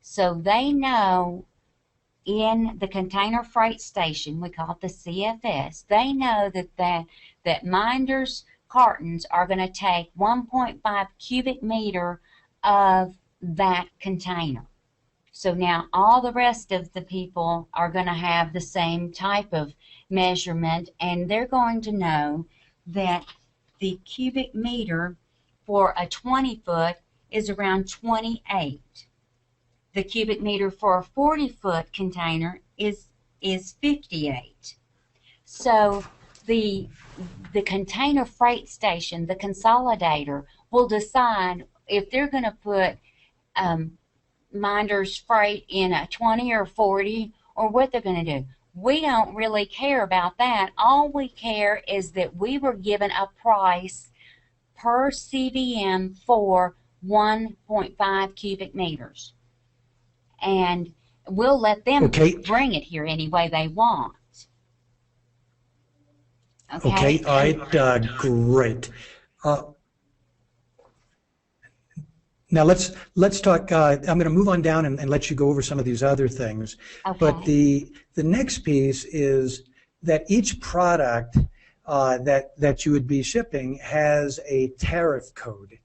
So they know in the container freight station, we call it the CFS, they know that Minder's cartons are going to take 1.5 cubic meter of that container. So now all the rest of the people are going to have the same type of measurement, and they're going to know that the cubic meter for a 20-foot is around 28. The cubic meter for a 40-foot container is 58. So the container freight station, the consolidator, will decide if they're going to put Minder's freight in a 20 or 40 or what they're going to do. We don't really care about that. All we care is that we were given a price per CBM for 1.5 cubic meters. And we'll let them bring it here any way they want. Okay, all right, great. Now let's talk. I'm going to move on down and let you go over some of these other things. Okay. But the next piece is that each product that you would be shipping has a tariff code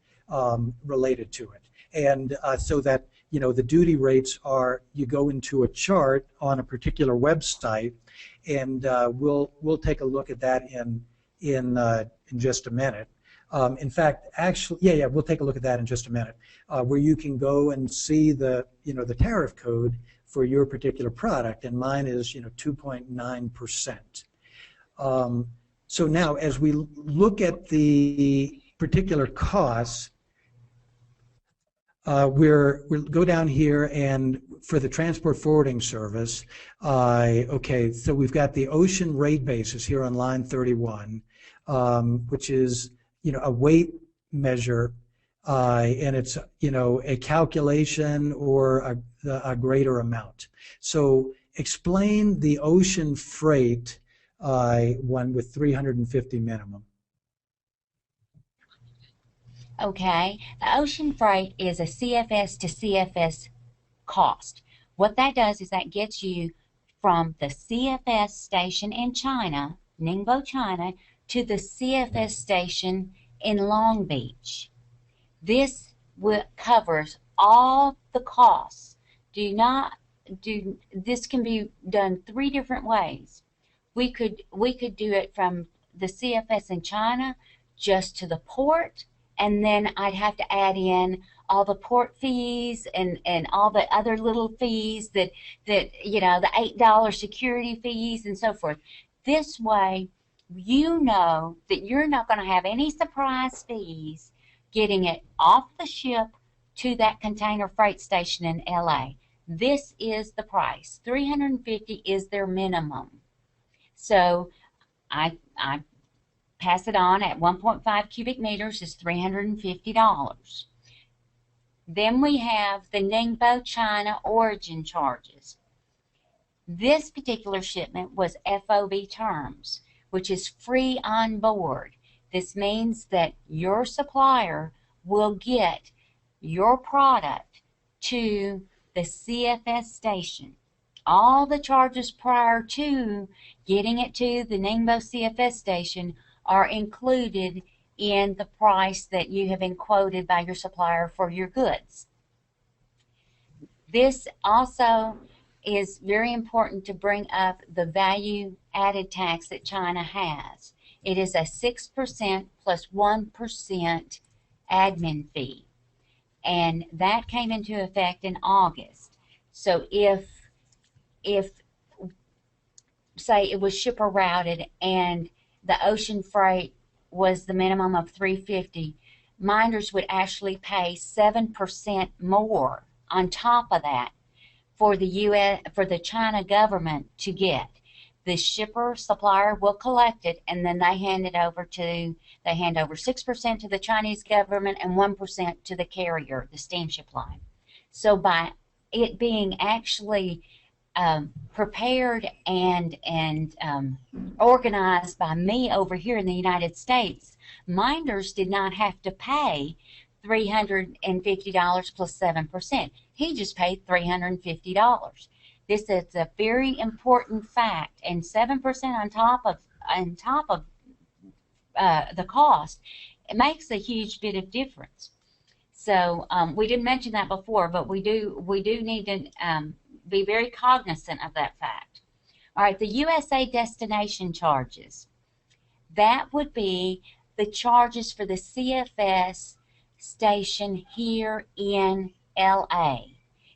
related to it, and so that the duty rates are. You go into a chart on a particular website, and we'll take a look at that in just a minute. In fact, actually, yeah, we'll take a look at that in just a minute, where you can go and see the tariff code for your particular product, and mine is 2.9%. So now, as we look at the particular costs, we'll go down here, and for the transport forwarding service, okay, so we've got the ocean rate basis here on line 31, which is a weight measure, and it's a calculation or a greater amount. So explain the ocean freight one with 350 minimum. Okay, the ocean freight is a CFS to CFS cost. What that does is that gets you from the CFS station in China, Ningbo, China, to the CFS station in Long Beach. This covers all the costs. This can be done 3 different ways. We could do it from the CFS in China just to the port, and then I'd have to add in all the port fees and all the other little fees that you know, the $8 security fees and so forth. This way, you know that you're not going to have any surprise fees getting it off the ship to that container freight station in LA. This is the price. $350 is their minimum. So I pass it on at 1.5 cubic meters is $350. Then we have the Ningbo China origin charges. This particular shipment was FOB terms, which is free on board. This means that your supplier will get your product to the CFS station. All the charges prior to getting it to the Ningbo CFS station are included in the price that you have been quoted by your supplier for your goods. This also is very important to bring up the value added tax that China has. It is a 6% plus 1% admin fee, and that came into effect in August. So if say it was shipper routed and the ocean freight was the minimum of $350, minders would actually pay 7% more on top of that for the China government to get. The shipper supplier will collect it, and then they hand over 6% to the Chinese government and 1% to the carrier, the steamship line. So by it being actually prepared and organized by me over here in the United States, minders did not have to pay $350 plus 7%. He just paid $350. This is a very important fact, and 7% on top of the cost, it makes a huge bit of difference. So we didn't mention that before, but we do need to be very cognizant of that fact. All right, the USA destination charges. That would be the charges for the CFS station here in LA,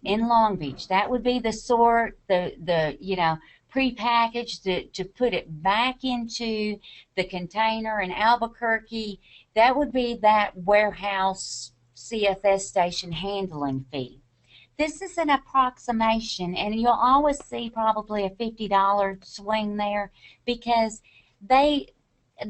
in Long Beach. That would be the sort, the you know, prepackaged to put it back into the container in Albuquerque. That would be that warehouse CFS station handling fee. This is an approximation, and you'll always see probably a $50 swing there because they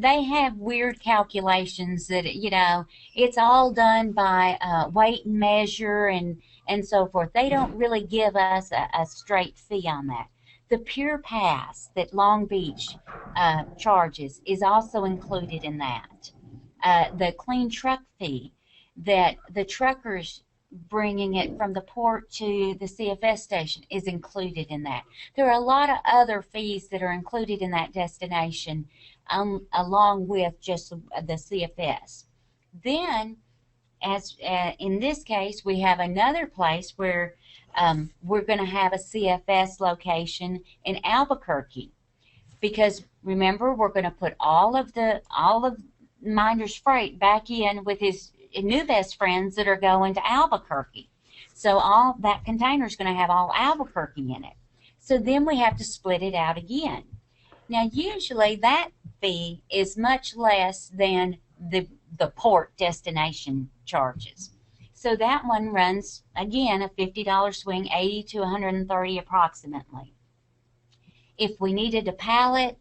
have weird calculations that, you know, it's all done by weight and measure and so forth. They don't really give us a straight fee on that. The Pure Pass that Long Beach charges is also included in that. The clean truck fee that the truckers bringing it from the port to the CFS station is included in that. There are a lot of other fees that are included in that destination along with just the CFS. Then, as in this case, we have another place where we're going to have a CFS location in Albuquerque, because remember, we're going to put all of Minder's freight back in with his new best friends that are going to Albuquerque. So all that container is going to have all Albuquerque in it. So then we have to split it out again. Now usually that fee is much less than the port destination charges. So that one runs, again, a $50 swing, 80 to 130 approximately. If we needed to palletize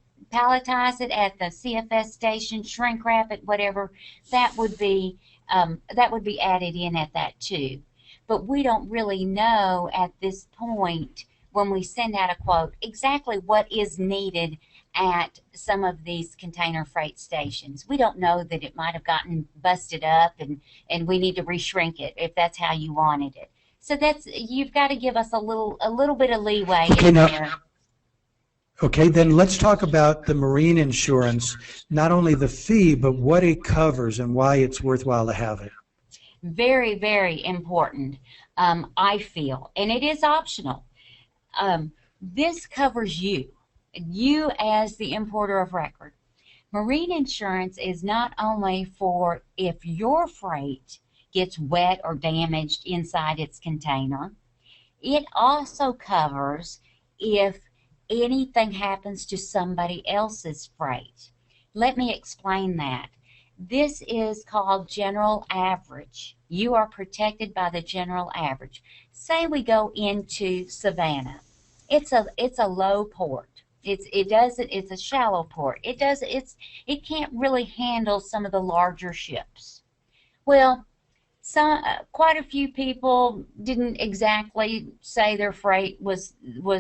it at the CFS station, shrink wrap it, whatever, that would be added in at that too. But we don't really know at this point, when we send out a quote, exactly what is needed at some of these container freight stations. We don't know that it might have gotten busted up and we need to reshrink it if that's how you wanted it. So you've got to give us a little bit of leeway in there. Okay, then let's talk about the marine insurance, not only the fee, but what it covers and why it's worthwhile to have it. Very, very important. I feel, and it is optional. This covers you as the importer of record. Marine insurance is not only for if your freight gets wet or damaged inside its container, it also covers if anything happens to somebody else's freight. Let me explain that. This is called general average. You are protected by the general average. Say we go into Savannah. It's a low port. It's a shallow port. It can't really handle some of the larger ships. Well, quite a few people didn't exactly say their freight was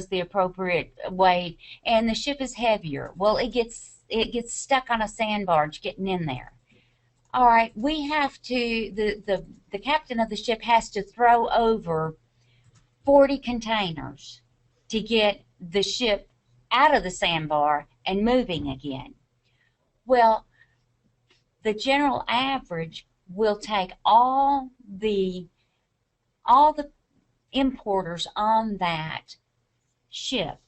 the appropriate weight, and the ship is heavier. Well, it gets stuck on a sand barge getting in there. All right, we have to the captain of the ship has to throw over 40 containers to get the ship out of the sandbar and moving again. Well, the general average will take all the importers on that ship,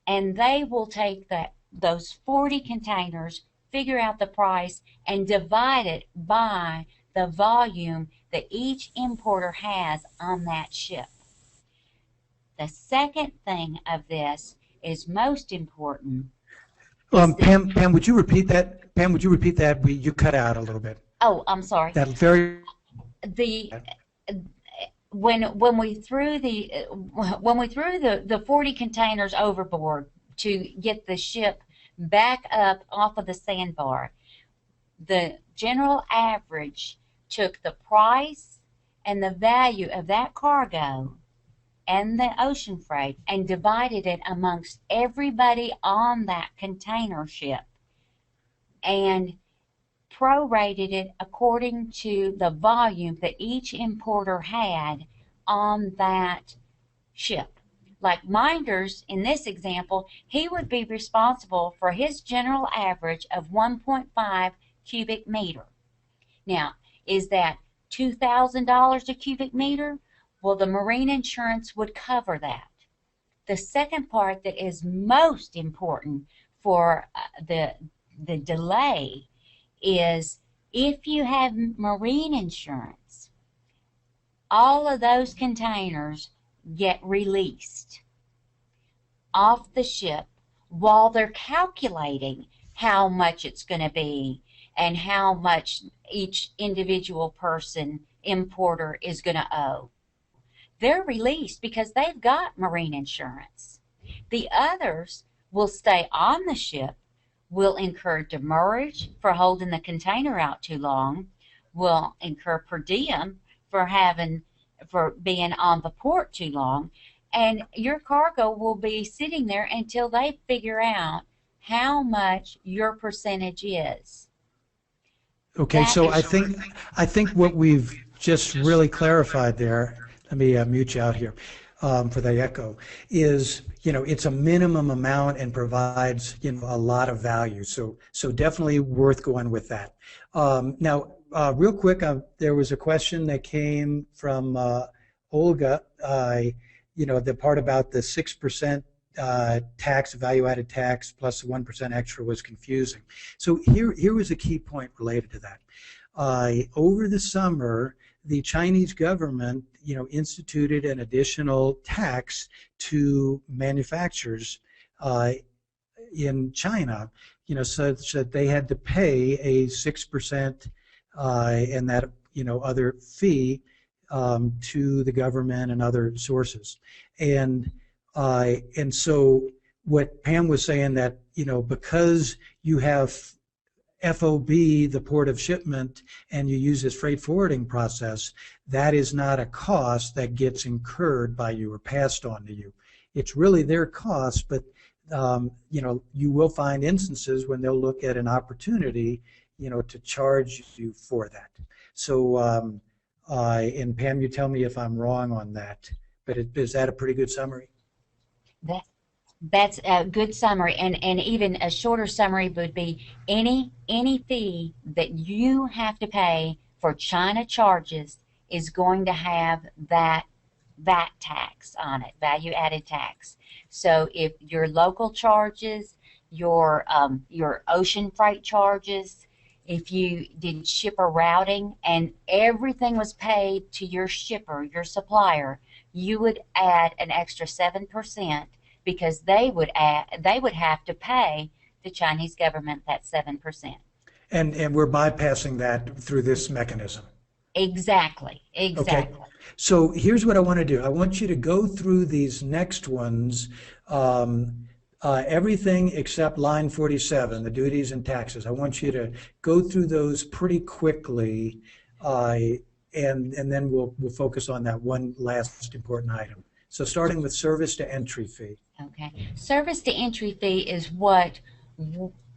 and they will take those 40 containers, figure out the price, and divide it by the volume that each importer has on that ship. The second thing of this is most important. Pam, would you repeat that? Pam, would you repeat that? You cut out a little bit. Oh, I'm sorry. That very. When we threw the 40 containers overboard to get the ship back up off of the sandbar, the general average took the price and the value of that cargo and the ocean freight and divided it amongst everybody on that container ship and prorated it according to the volume that each importer had on that ship. Like Minders, in this example, he would be responsible for his general average of 1.5 cubic meter. Now, is that $2,000 a cubic meter? Well, the marine insurance would cover that. The second part that is most important for the delay is if you have marine insurance, all of those containers get released off the ship while they're calculating how much it's going to be and how much each individual person, importer, is going to owe. They're released because they've got marine insurance. The others will stay on the ship, will incur demurrage for holding the container out too long, will incur per diem for being on the port too long, and your cargo will be sitting there until they figure out how much your percentage is. Okay, so I think what we've just really clarified there, let me mute you out here for the echo, is, it's a minimum amount and provides, a lot of value. So definitely worth going with that. Now, real quick, there was a question that came from Olga, the part about the 6% tax, value-added tax plus the 1% extra was confusing. So here was a key point related to that. Over the summer, the Chinese government, instituted an additional tax to manufacturers in China, so that they had to pay a 6% and that, other fee to the government and other sources. And so what Pam was saying, that, because you have FOB, the port of shipment, and you use this freight forwarding process, that is not a cost that gets incurred by you or passed on to you. It's really their cost, but you will find instances when they'll look at an opportunity, to charge you for that. So, and Pam, you tell me if I'm wrong on that, but is that a pretty good summary? That's a good summary, and even a shorter summary would be any fee that you have to pay for China charges is going to have that VAT tax on it, value added tax. So if your local charges, your ocean freight charges, if you did shipper routing and everything was paid to your shipper, your supplier, you would add an extra 7% because they would have to pay the Chinese government that 7%. And we're bypassing that through this mechanism. Exactly. Okay. So here's what I want to do. I want you to go through these next ones, everything except line 47, the duties and taxes. I want you to go through those pretty quickly, and then we'll focus on that one last important item. So starting with service to entry fee. Okay. Service to entry fee is what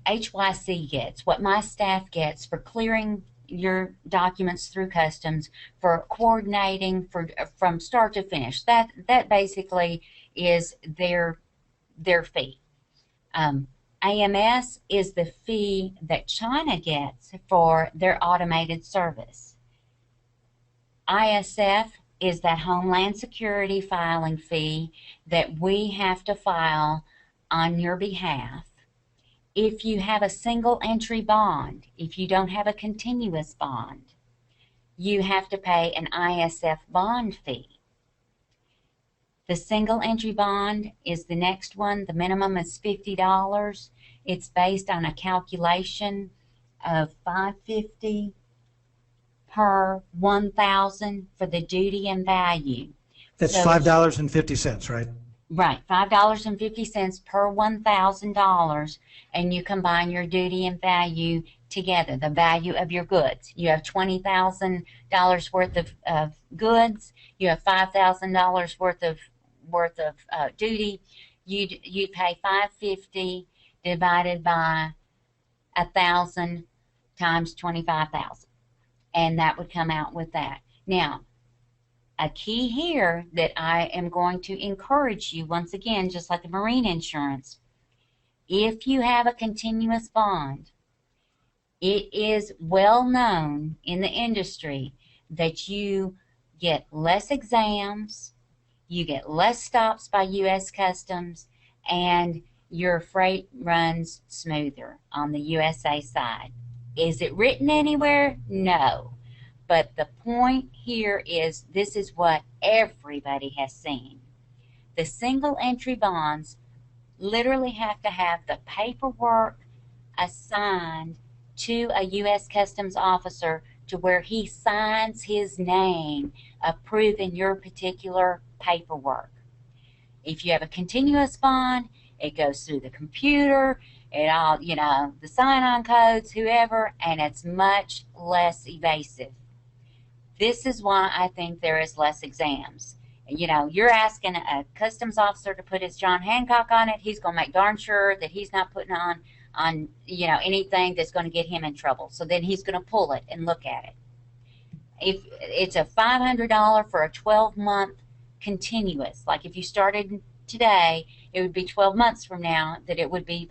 HYC gets, what my staff gets for clearing your documents through customs, for coordinating from start to finish. That basically is their fee. AMS is the fee that China gets for their automated service. ISF is that Homeland Security filing fee that we have to file on your behalf. If you have a single entry bond, if you don't have a continuous bond, you have to pay an ISF bond fee. The single entry bond is the next one. The minimum is $50. It's based on a calculation of $5.50 per 1,000 for the duty and value. That's so $5.50, right? Right, $5.50 per $1,000, and you combine your duty and value together, the value of your goods. You have $20,000 worth of goods, you have $5,000 worth of duty. You'd pay $5.50 divided by 1,000 times 25,000, and that would come out with that. Now, a key here that I am going to encourage you, once again, just like the marine insurance, if you have a continuous bond, it is well known in the industry that you get less exams, you get less stops by U.S. Customs, and your freight runs smoother on the USA side. Is it written anywhere? No. But the point here is this is what everybody has seen. The single entry bonds literally have to have the paperwork assigned to a U.S. Customs officer to where he signs his name approving your particular paperwork. If you have a continuous bond, it goes through the computer, it all, the sign-on codes, whoever, and it's much less evasive. This is why I think there is less exams. You're asking a customs officer to put his John Hancock on it. He's going to make darn sure that he's not putting on anything that's going to get him in trouble. So then he's going to pull it and look at it. If it's a $500 for a 12-month continuous, like if you started today, it would be 12 months from now that it would be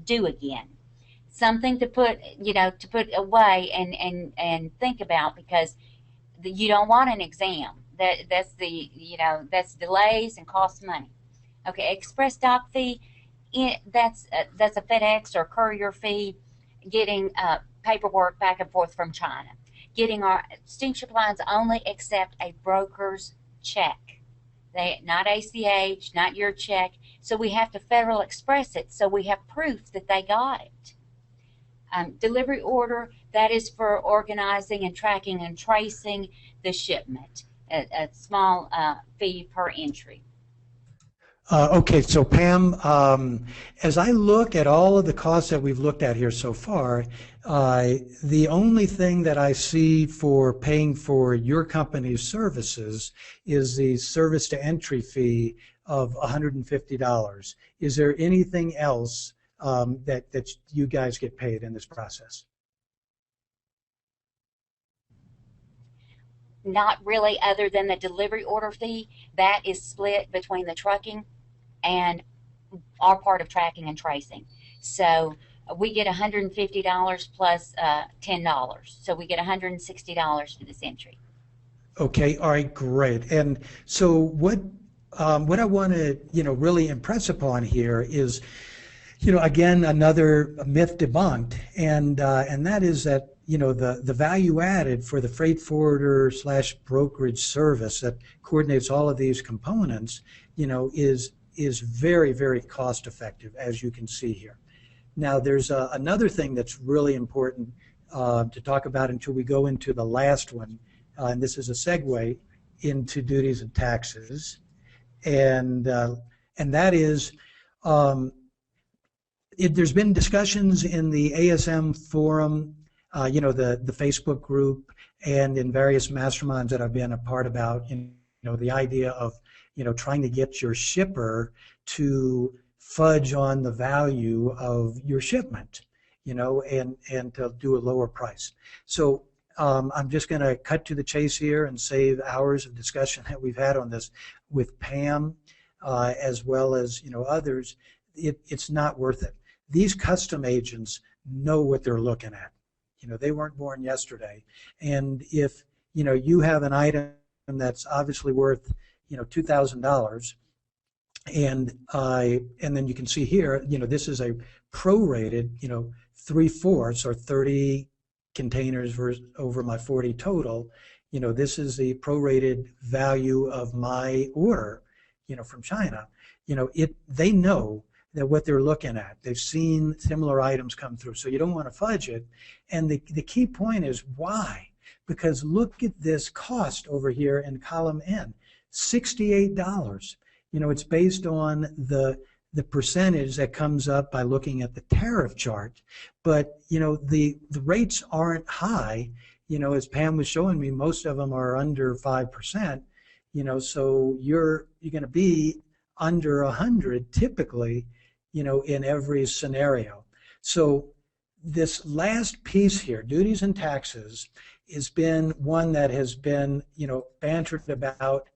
due again. Something to put away and think about, because you don't want an exam. That's delays and costs money. Okay, express dock fee, that's a FedEx or courier fee, getting paperwork back and forth from China. Getting our steamship lines only accept a broker's check. Not ACH, not your check. So we have to Federal Express it, so we have proof that they got it. Delivery order, that is for organizing and tracking and tracing the shipment, a small fee per entry. Okay, so Pam, as I look at all of the costs that we've looked at here so far, the only thing that I see for paying for your company's services is the service to entry fee of $150. Is there anything else that you guys get paid in this process? Not really, other than the delivery order fee. That is split between the trucking and our part of tracking and tracing. So we get $150 plus $10. So we get $160 for this entry. Okay, all right, great. And so what I want to, really impress upon here is, again, another myth debunked, and that is that, the value added for the freight forwarder slash brokerage service that coordinates all of these components, is very, very cost effective, as you can see here. Now, there's another thing that's really important to talk about until we go into the last one, and this is a segue into duties and taxes, and that is, there's been discussions in the ASM forum, the Facebook group, and in various masterminds that I've been a part about, the idea of, trying to get your shipper to fudge on the value of your shipment, and to do a lower price. So I'm just going to cut to the chase here and save hours of discussion that we've had on this with Pam, as well as others. It's not worth it. These custom agents know what they're looking at. They weren't born yesterday, and if you have an item that's obviously worth $2,000, and then you can see here, this is a prorated, 3/4 or 30 containers over my 40 total. This is the prorated value of my order, from China. They know that what they're looking at. They've seen similar items come through, so you don't want to fudge it. And the key point is why? Because look at this cost over here in column N, $68. It's based on the percentage that comes up by looking at the tariff chart, but the rates aren't high. As Pam was showing me, most of them are under 5%. So you're going to be under 100 typically, in every scenario. So this last piece here, duties and taxes, has been one that has been, bantered about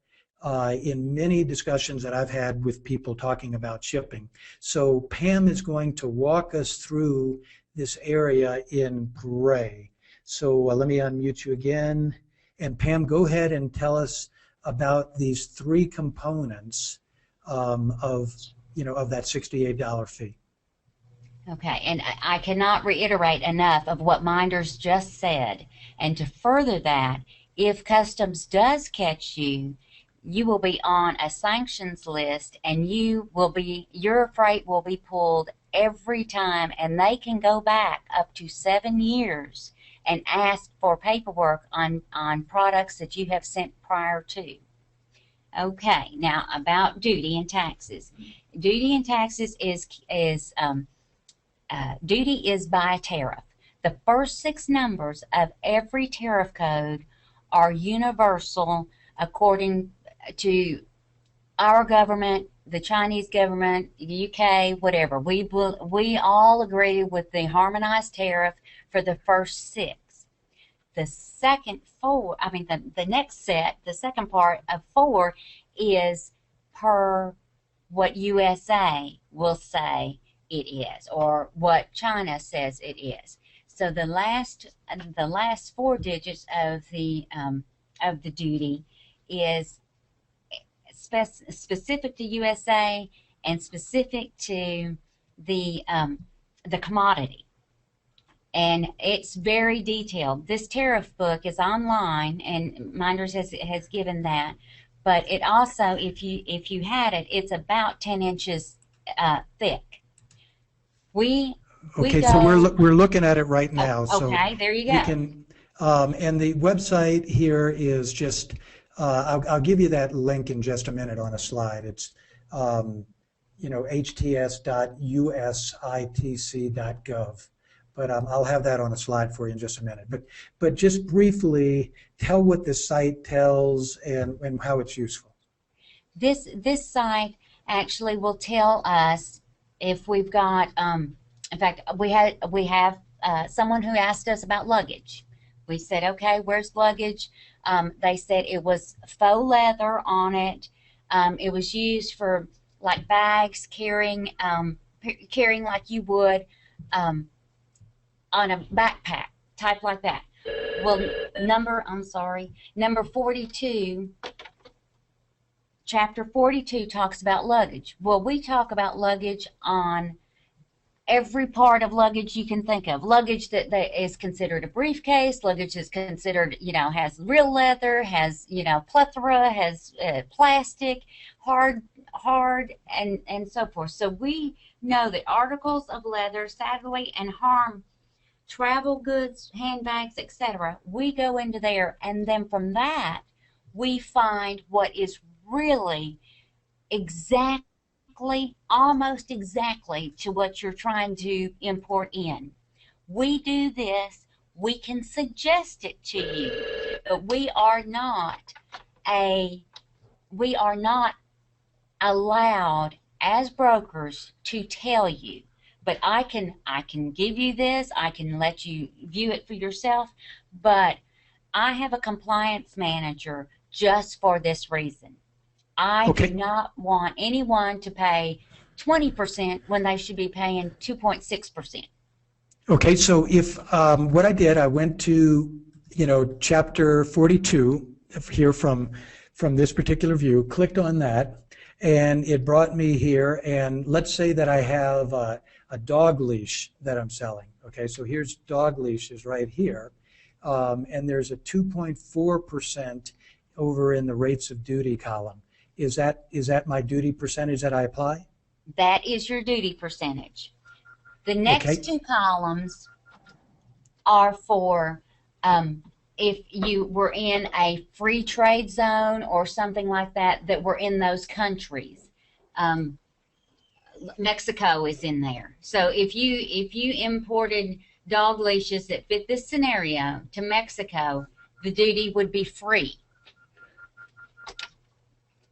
in many discussions that I've had with people talking about shipping. So Pam is going to walk us through this area in gray. So let me unmute you again. And Pam, go ahead and tell us about these three components of that $68 fee. Okay, and I cannot reiterate enough of what Minders just said. And to further that, if Customs does catch you, you will be on a sanctions list, and your freight will be pulled every time, and they can go back up to 7 years and ask for paperwork on products that you have sent prior to. Okay, now about duty and taxes. Duty and taxes duty is by tariff. The first 6 numbers of every tariff code are universal according to our government, the Chinese government, the UK, whatever. We all agree with the harmonized tariff for the first 6. The second 4, the next set, the second part of 4 is per what USA will say it is, or what China says it is. So the last 4 digits of the duty is specific to USA and specific to the commodity. And it's very detailed. This tariff book is online, and Minders has given that. But it also, if you had it, it's about 10 inches thick. So we're looking at it right now. Okay, so there you go. We can, and the website here is just. I'll give you that link in just a minute on a slide. It's hts.usitc.gov. But I'll have that on a slide for you in just a minute. But just briefly, tell what the site tells and how it's useful. This site actually will tell us if we've got. In fact, we have someone who asked us about luggage. We said, okay, where's luggage? They said it was faux leather on it. It was used for like bags, carrying like you would. On a backpack type like that. Well, number 42, chapter 42 talks about luggage. Well, we talk about luggage on every part of luggage you can think of. Luggage that is considered a briefcase, luggage is considered, has real leather, has, plethora, has plastic, hard, and so forth. So we know that articles of leather, sadly, and harm, travel goods, handbags, etc. We go into there, and then from that, we find what is really exactly, almost exactly to what you're trying to import in. We do this, we can suggest it to you, but we are not allowed as brokers to tell you. But I can give you this, I can let you view it for yourself, but I have a compliance manager just for this reason. I do not want anyone to pay 20% when they should be paying 2.6%. Okay, so if what I did, I went to chapter 42 here from this particular view, clicked on that, and it brought me here. And let's say that I have a dog leash that I'm selling. Okay, so here's dog leashes right here, and there's a 2.4% over in the rates of duty column. Is that my duty percentage that I apply? That is your duty percentage. The next two columns are for if you were in a free trade zone or something like that were in those countries. Mexico is in there. So if you imported dog leashes that fit this scenario to Mexico, the duty would be free.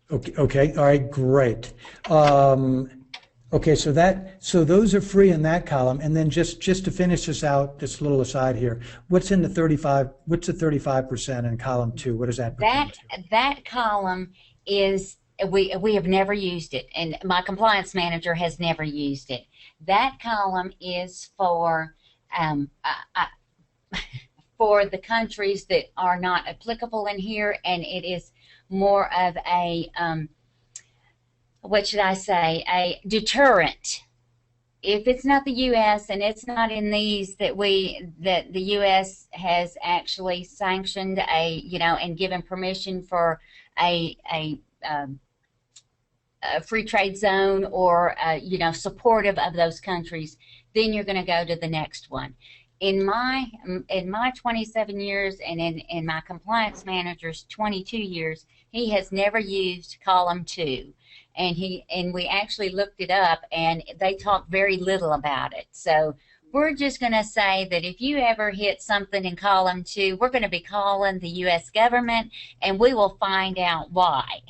Okay, all right, great. Okay, so those are free in that column, and then just to finish this out, this little aside here, what's in the 35? What's the 35% in column 2? What does that pertain to? That column is we have never used it, and my compliance manager has never used it. That column is for the countries that are not applicable in here, and it is more of a what should I say, a deterrent. If it's not the U.S. and it's not in these that the U.S. has actually sanctioned and given permission for a free trade zone or supportive of those countries, then you're going to go to the next one. In my 27 years and in my compliance manager's 22 years, he has never used column 2, and we actually looked it up, and they talk very little about it. So we're just going to say that if you ever hit something in column 2, we're going to be calling the U.S. government, and we will find out why.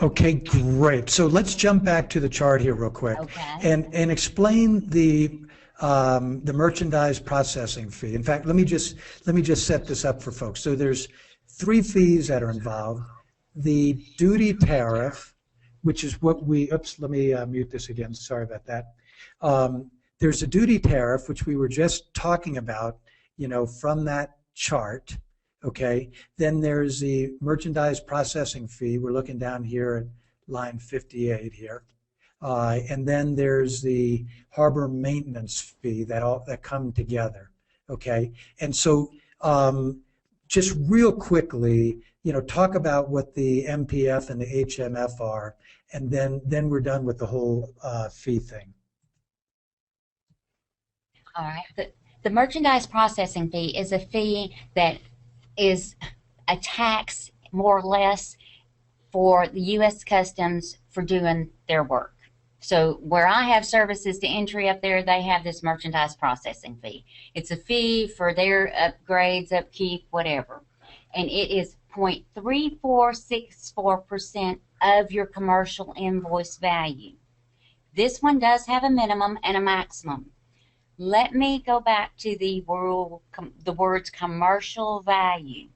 Okay, great. So let's jump back to the chart here real quick, and explain the merchandise processing fee. In fact, let me just set this up for folks. So there's 3 fees that are involved. The duty tariff, which is what let me mute this again. Sorry about that. There's a duty tariff, which we were just talking about, from that chart. Okay. Then there's the merchandise processing fee. We're looking down here at line 58 here. And then there's the harbor maintenance fee that come together, okay? And so just real quickly, talk about what the MPF and the HMF are, and then we're done with the whole fee thing. All right. The merchandise processing fee is a fee that is a tax, more or less, for the U.S. Customs for doing their work. So where I have services to entry up there, they have this merchandise processing fee. It's a fee for their upgrades, upkeep, whatever. And it is 0.3464% of your commercial invoice value. This one does have a minimum and a maximum. Let me go back to the words commercial value.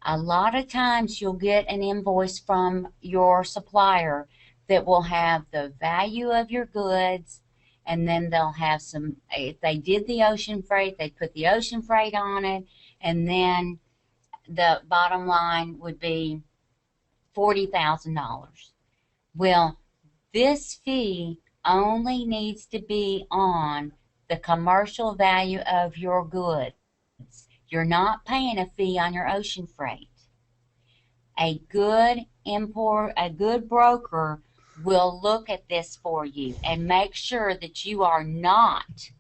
A lot of times you'll get an invoice from your supplier that will have the value of your goods and then they'll have some, if they did the ocean freight, they'd put the ocean freight on it, and then the bottom line would be $40,000. Well, this fee only needs to be on the commercial value of your goods. You're not paying a fee on your ocean freight. A good broker will look at this for you and make sure that you are not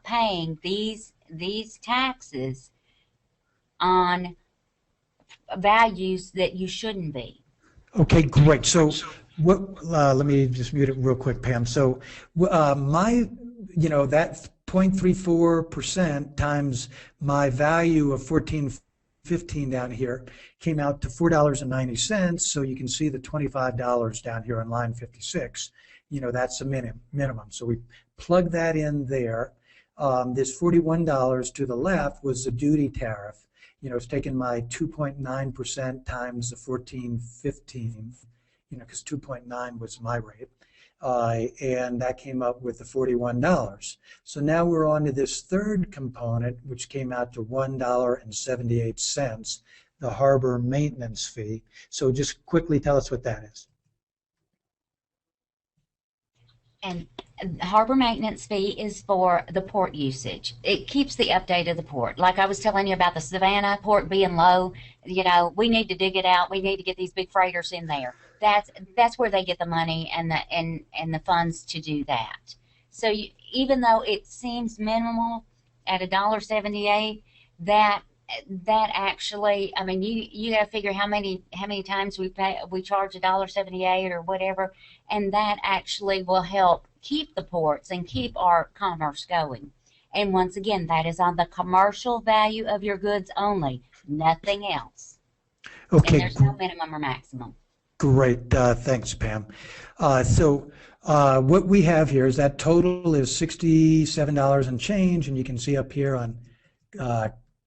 paying these taxes on values that you shouldn't be. Okay, great. So what, let me just mute it real quick, Pam. So that 0.34% times my value of 14.15 down here came out to $4.90. So you can see the $25 down here on line 56. That's a minimum. So we plug that in there. This $41 to the left was the duty tariff. It's taken my 2.9% times the 14.15, because 2.9 was my rate. And that came up with the $41. So now we're on to this third component, which came out to $1.78, the harbor maintenance fee. So just quickly tell us what that is. And harbor maintenance fee is for the port usage. It keeps the update of the port. Like I was telling you about the Savannah port being low, we need to dig it out. We need to get these big freighters in there. That's where they get the money and the funds to do that. So even though it seems minimal at $1.78, that actually, I mean, you got to figure how many times we charge $1.78 or whatever, and that actually will help keep the ports and keep our commerce going. And once again, that is on the commercial value of your goods only, nothing else. Okay. And there's no minimum or maximum. Great, thanks, Pam. So what we have here is that total is $67 and change, and you can see up here on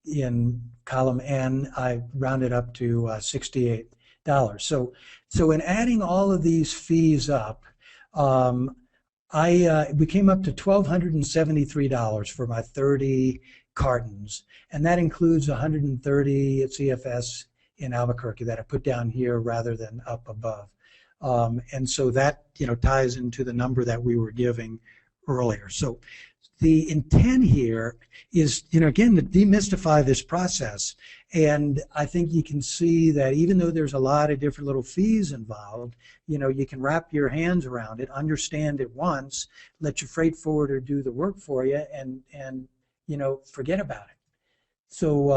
in column N, I rounded up to $68. So in adding all of these fees up, we came up to $1,273 for my 30 cartons, and that includes 130 at CFS in Albuquerque that I put down here rather than up above. And so that ties into the number that we were giving earlier. So the intent here is, again, to demystify this process. And I think you can see that even though there's a lot of different little fees involved, you can wrap your hands around it, understand it once, let your freight forwarder do the work for you, and forget about it. So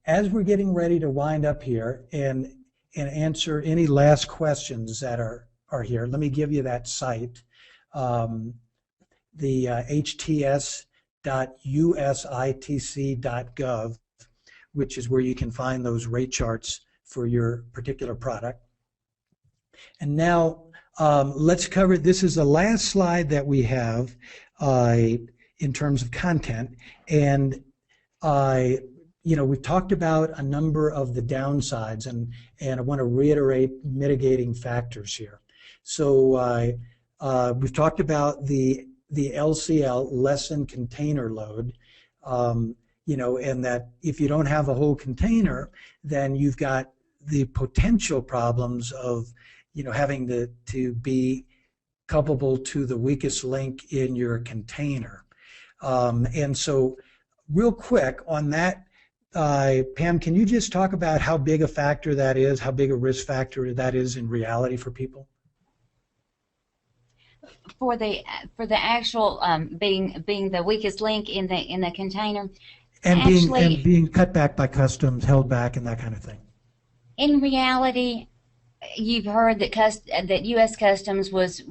as we're getting ready to wind up here and answer any last questions that are here, let me give you that site. The hts.usitc.gov, which is where you can find those rate charts for your particular product. And now let's cover, this is the last slide that we have in terms of content. And we've talked about a number of the downsides, and I want to reiterate mitigating factors here. So we've talked about the LCL, less than container load, and that if you don't have a whole container, then you've got the potential problems of, having to be couplable to the weakest link in your container. And so real quick on that, Pam, can you just talk about how big a factor that is, how big a risk factor that is in reality for people? For the actual being the weakest link in the container, and being cut back by customs, held back, and that kind of thing. In reality, you've heard that U.S. Customs was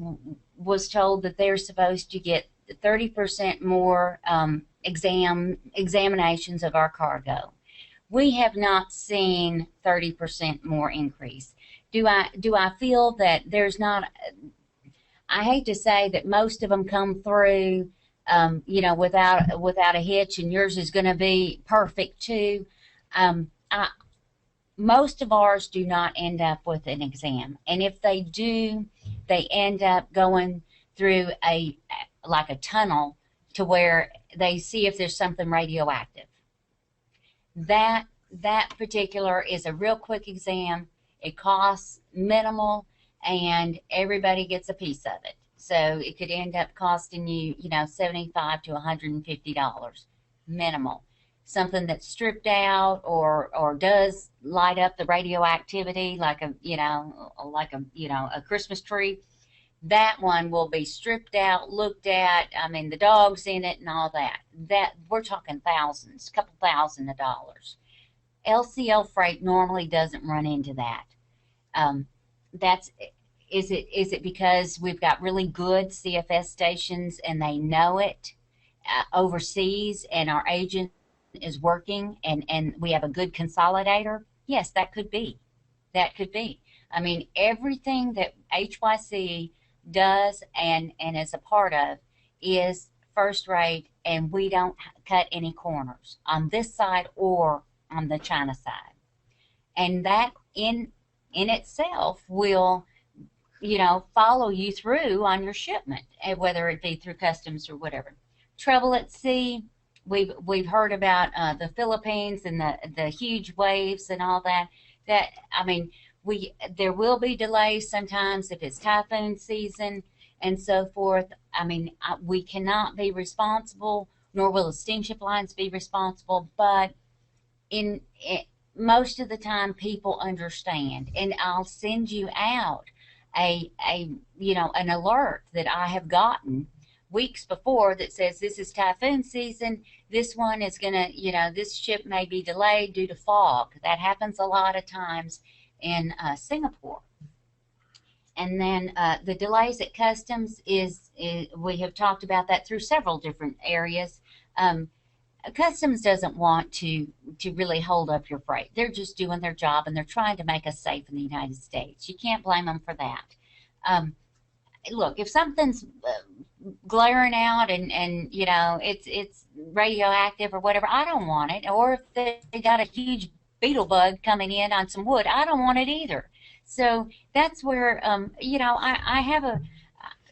told that they're supposed to get 30% more examinations of our cargo. We have not seen 30% more increase. Do I feel that there's not? I hate to say that most of them come through, without a hitch, and yours is going to be perfect too. Most of ours do not end up with an exam, and if they do, they end up going through like a tunnel to where they see if there's something radioactive. That particular is a real quick exam. It costs minimal, and everybody gets a piece of it. So it could end up costing you, $75 to $150 minimal. Something that's stripped out or does light up the radioactivity like a Christmas tree. That one will be stripped out, looked at. I mean, the dog's in it and all that. That we're talking thousands, a couple thousand of dollars. LCL freight normally doesn't run into that. Is it because we've got really good CFS stations and they know it overseas, and our agent is working and we have a good consolidator? Yes, that could be. That could be. I mean, everything that HYC does and is a part of is first rate, and we don't cut any corners on this side or on the China side. And that in itself will, follow you through on your shipment, whether it be through customs or whatever. Trouble at sea, we've heard about the Philippines and the huge waves and all that. There will be delays sometimes if it's typhoon season and so forth. I mean, we cannot be responsible, nor will the steamship lines be responsible, but most of the time people understand, and I'll send you out an alert that I have gotten weeks before that says this is typhoon season. This one is gonna, this ship may be delayed due to fog. That happens a lot of times in Singapore. And then the delays at customs is we have talked about that through several different areas. Customs doesn't want to really hold up your freight. They're just doing their job, and they're trying to make us safe in the United States. You can't blame them for that. Look, if something's glaring out and it's radioactive or whatever, I don't want it. Or if they got a huge beetle bug coming in on some wood, I don't want it either. So that's where I have a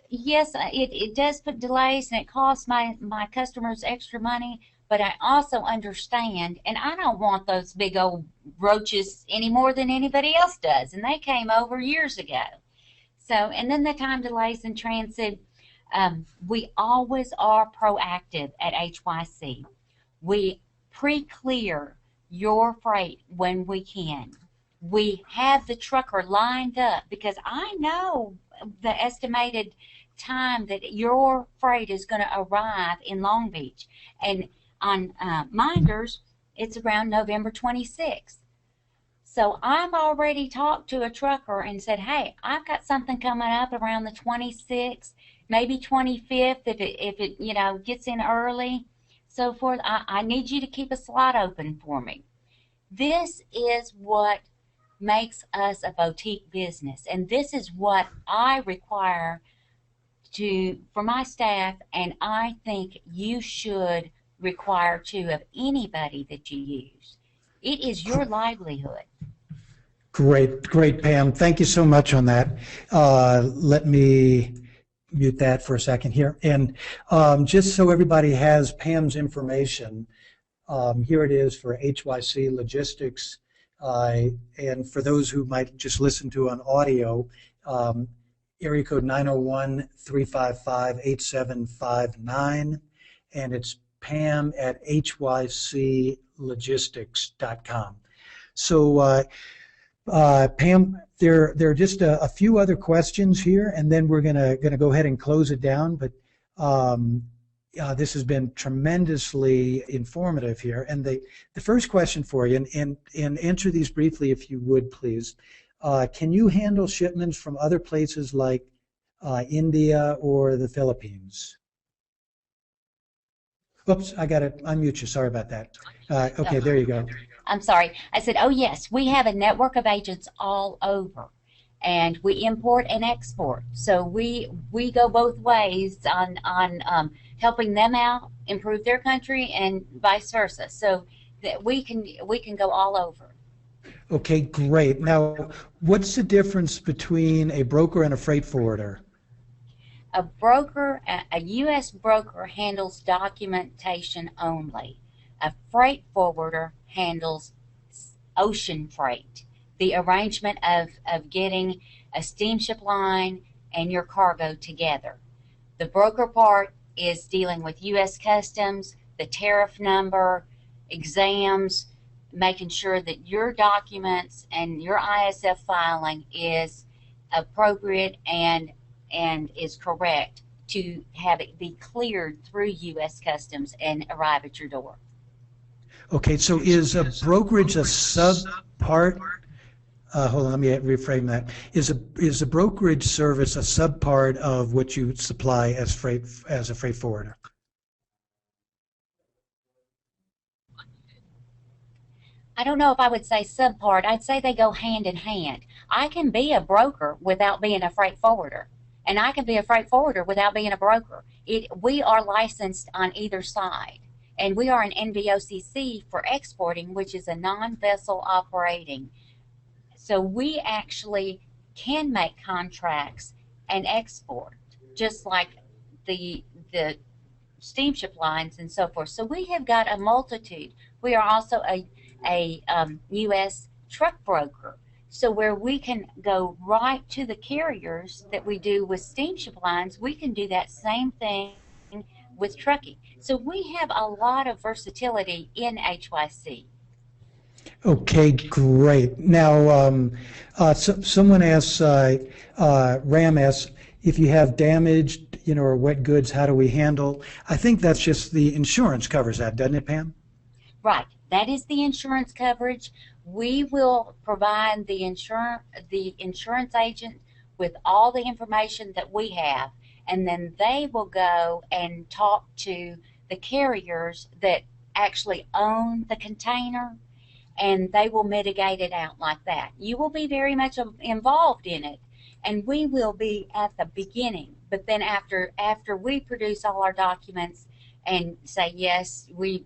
yes, it does put delays and it costs my customers extra money. But I also understand, and I don't want those big old roaches any more than anybody else does. And they came over years ago. So, and then the time delays in transit, we always are proactive at HYC. We pre-clear your freight when we can. We have the trucker lined up because I know the estimated time that your freight is going to arrive in Long Beach. And on Minders, it's around November 26th. So I've already talked to a trucker and said, hey, I've got something coming up around the 26th, maybe 25th if it gets in early, so forth. I need you to keep a slot open for me. This is what makes us a boutique business, and this is what I require for my staff, and I think you should require too of anybody that you use. It is your livelihood. Great, Pam. Thank you so much on that. Let me mute that for a second here. And just so everybody has Pam's information, here it is for HYC Logistics. And for those who might just listen to on audio, area code 901-355-8759, and it's Pam at hyclogistics.com. So Pam, there are just a few other questions here, and then we're gonna go ahead and close it down. But this has been tremendously informative here. And the first question for you, and answer these briefly if you would, please. Can you handle shipments from other places like India or the Philippines? Oops, I got to unmute you. Sorry about that. Okay, there you go. I'm sorry. I said, oh, yes, we have a network of agents all over, and we import and export. So we go both ways on helping them out, improve their country, and vice versa. So that we can go all over. Okay, great. Now, what's the difference between a broker and a freight forwarder? A U.S. broker handles documentation only. A freight forwarder handles ocean freight, the arrangement of getting a steamship line and your cargo together. The broker part is dealing with U.S. Customs, the tariff number, exams, making sure that your documents and your ISF filing is appropriate and is correct to have it be cleared through U.S. Customs and arrive at your door. Okay, so is a brokerage a sub part? Hold on, let me reframe that. Is a brokerage service a sub part of what you supply as a freight forwarder? I don't know if I would say subpart. I'd say they go hand in hand. I can be a broker without being a freight forwarder, and I can be a freight forwarder without being a broker. We are licensed on either side, and we are an NVOCC for exporting, which is a non-vessel operating. So we actually can make contracts and export, just like the steamship lines and so forth. So we have got a multitude. We are also a U.S. truck broker, so where we can go right to the carriers that we do with steamship lines, we can do that same thing with trucking. So we have a lot of versatility in HYC. Okay, great. Now, someone asks, Ram asks, if you have damaged, or wet goods, how do we handle? I think that's just the insurance covers that, doesn't it, Pam? Right. That is the insurance coverage. We will provide the insurance agent with all the information that we have, and then they will go and talk to the carriers that actually own the container, and they will mitigate it out like that. You will be very much involved in it, and we will be at the beginning. But then after we produce all our documents and say, yes, we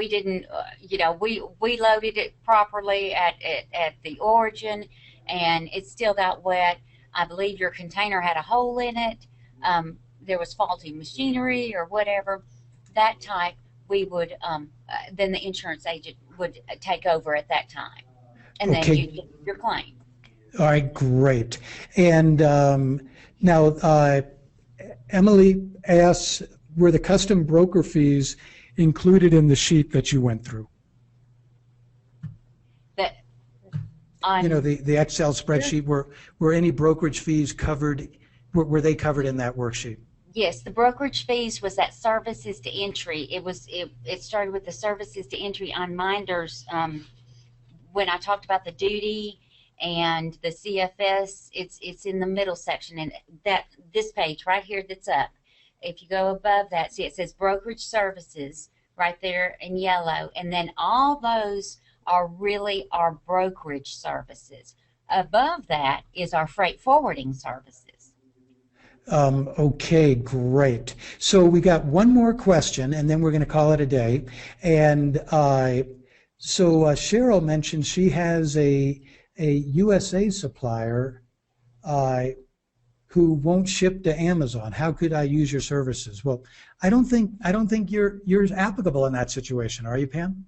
didn't, we loaded it properly at the origin, and it still got wet. I believe your container had a hole in it. There was faulty machinery or whatever. That type, we would, then the insurance agent would take over at that time, and then you get your claim. All right, great. And now, Emily asks, were the custom broker fees included in the sheet that you went through? The Excel spreadsheet, were any brokerage fees covered, were they covered in that worksheet? Yes, the brokerage fees was that services to entry. It started with the services to entry on Minders. When I talked about the duty and the CFS, it's in the middle section, and this page right here that's up. If you go above that, see it says brokerage services right there in yellow, and then all those are really our brokerage services. Above that is our freight forwarding services. Okay, great. So we got one more question, and then we're going to call it a day. And so Cheryl mentioned she has a USA supplier who won't ship to Amazon. How could I use your services? Well, I don't think you're applicable in that situation, are you, Pam?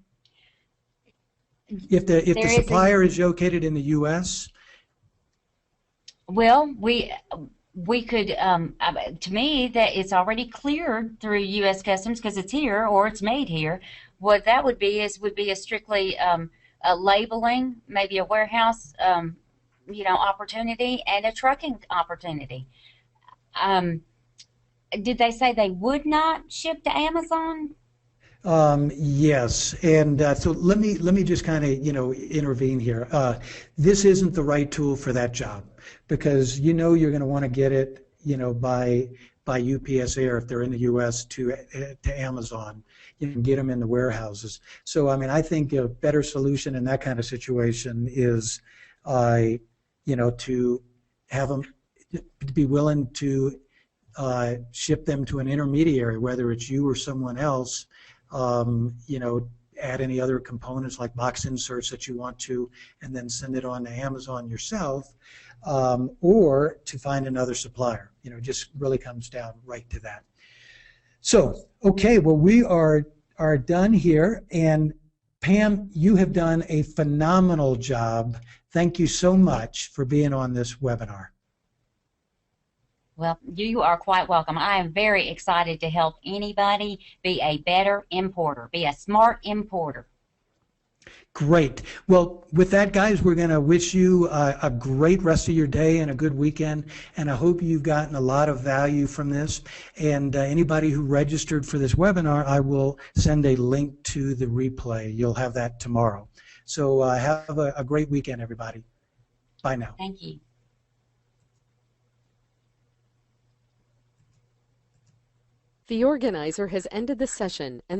If the supplier is located in the U.S. Well, we could, to me, that it's already cleared through U.S. Customs because it's here or it's made here. What that would be a strictly a labeling, maybe a warehouse, opportunity, and a trucking opportunity. Did they say they would not ship to Amazon? Yes, and so let me just kind of intervene here. This isn't the right tool for that job, because you're going to want to get it by UPS Air if they're in the U.S. to Amazon. You can get them in the warehouses. So I think a better solution in that kind of situation is to have them to be willing to ship them to an intermediary, whether it's you or someone else, add any other components like box inserts that you want to, and then send it on to Amazon yourself, or to find another supplier. It just really comes down right to that. So, okay, well, we are done here, and Pam, you have done a phenomenal job. Thank you so much for being on this webinar. Well, you are quite welcome. I am very excited to help anybody be a better importer, be a smart importer. Great. Well, with that, guys, we're going to wish you a great rest of your day and a good weekend, and I hope you've gotten a lot of value from this. And anybody who registered for this webinar, I will send a link to the replay. You'll have that tomorrow. So have a great weekend, everybody. Bye now. Thank you. The organizer has ended the session, and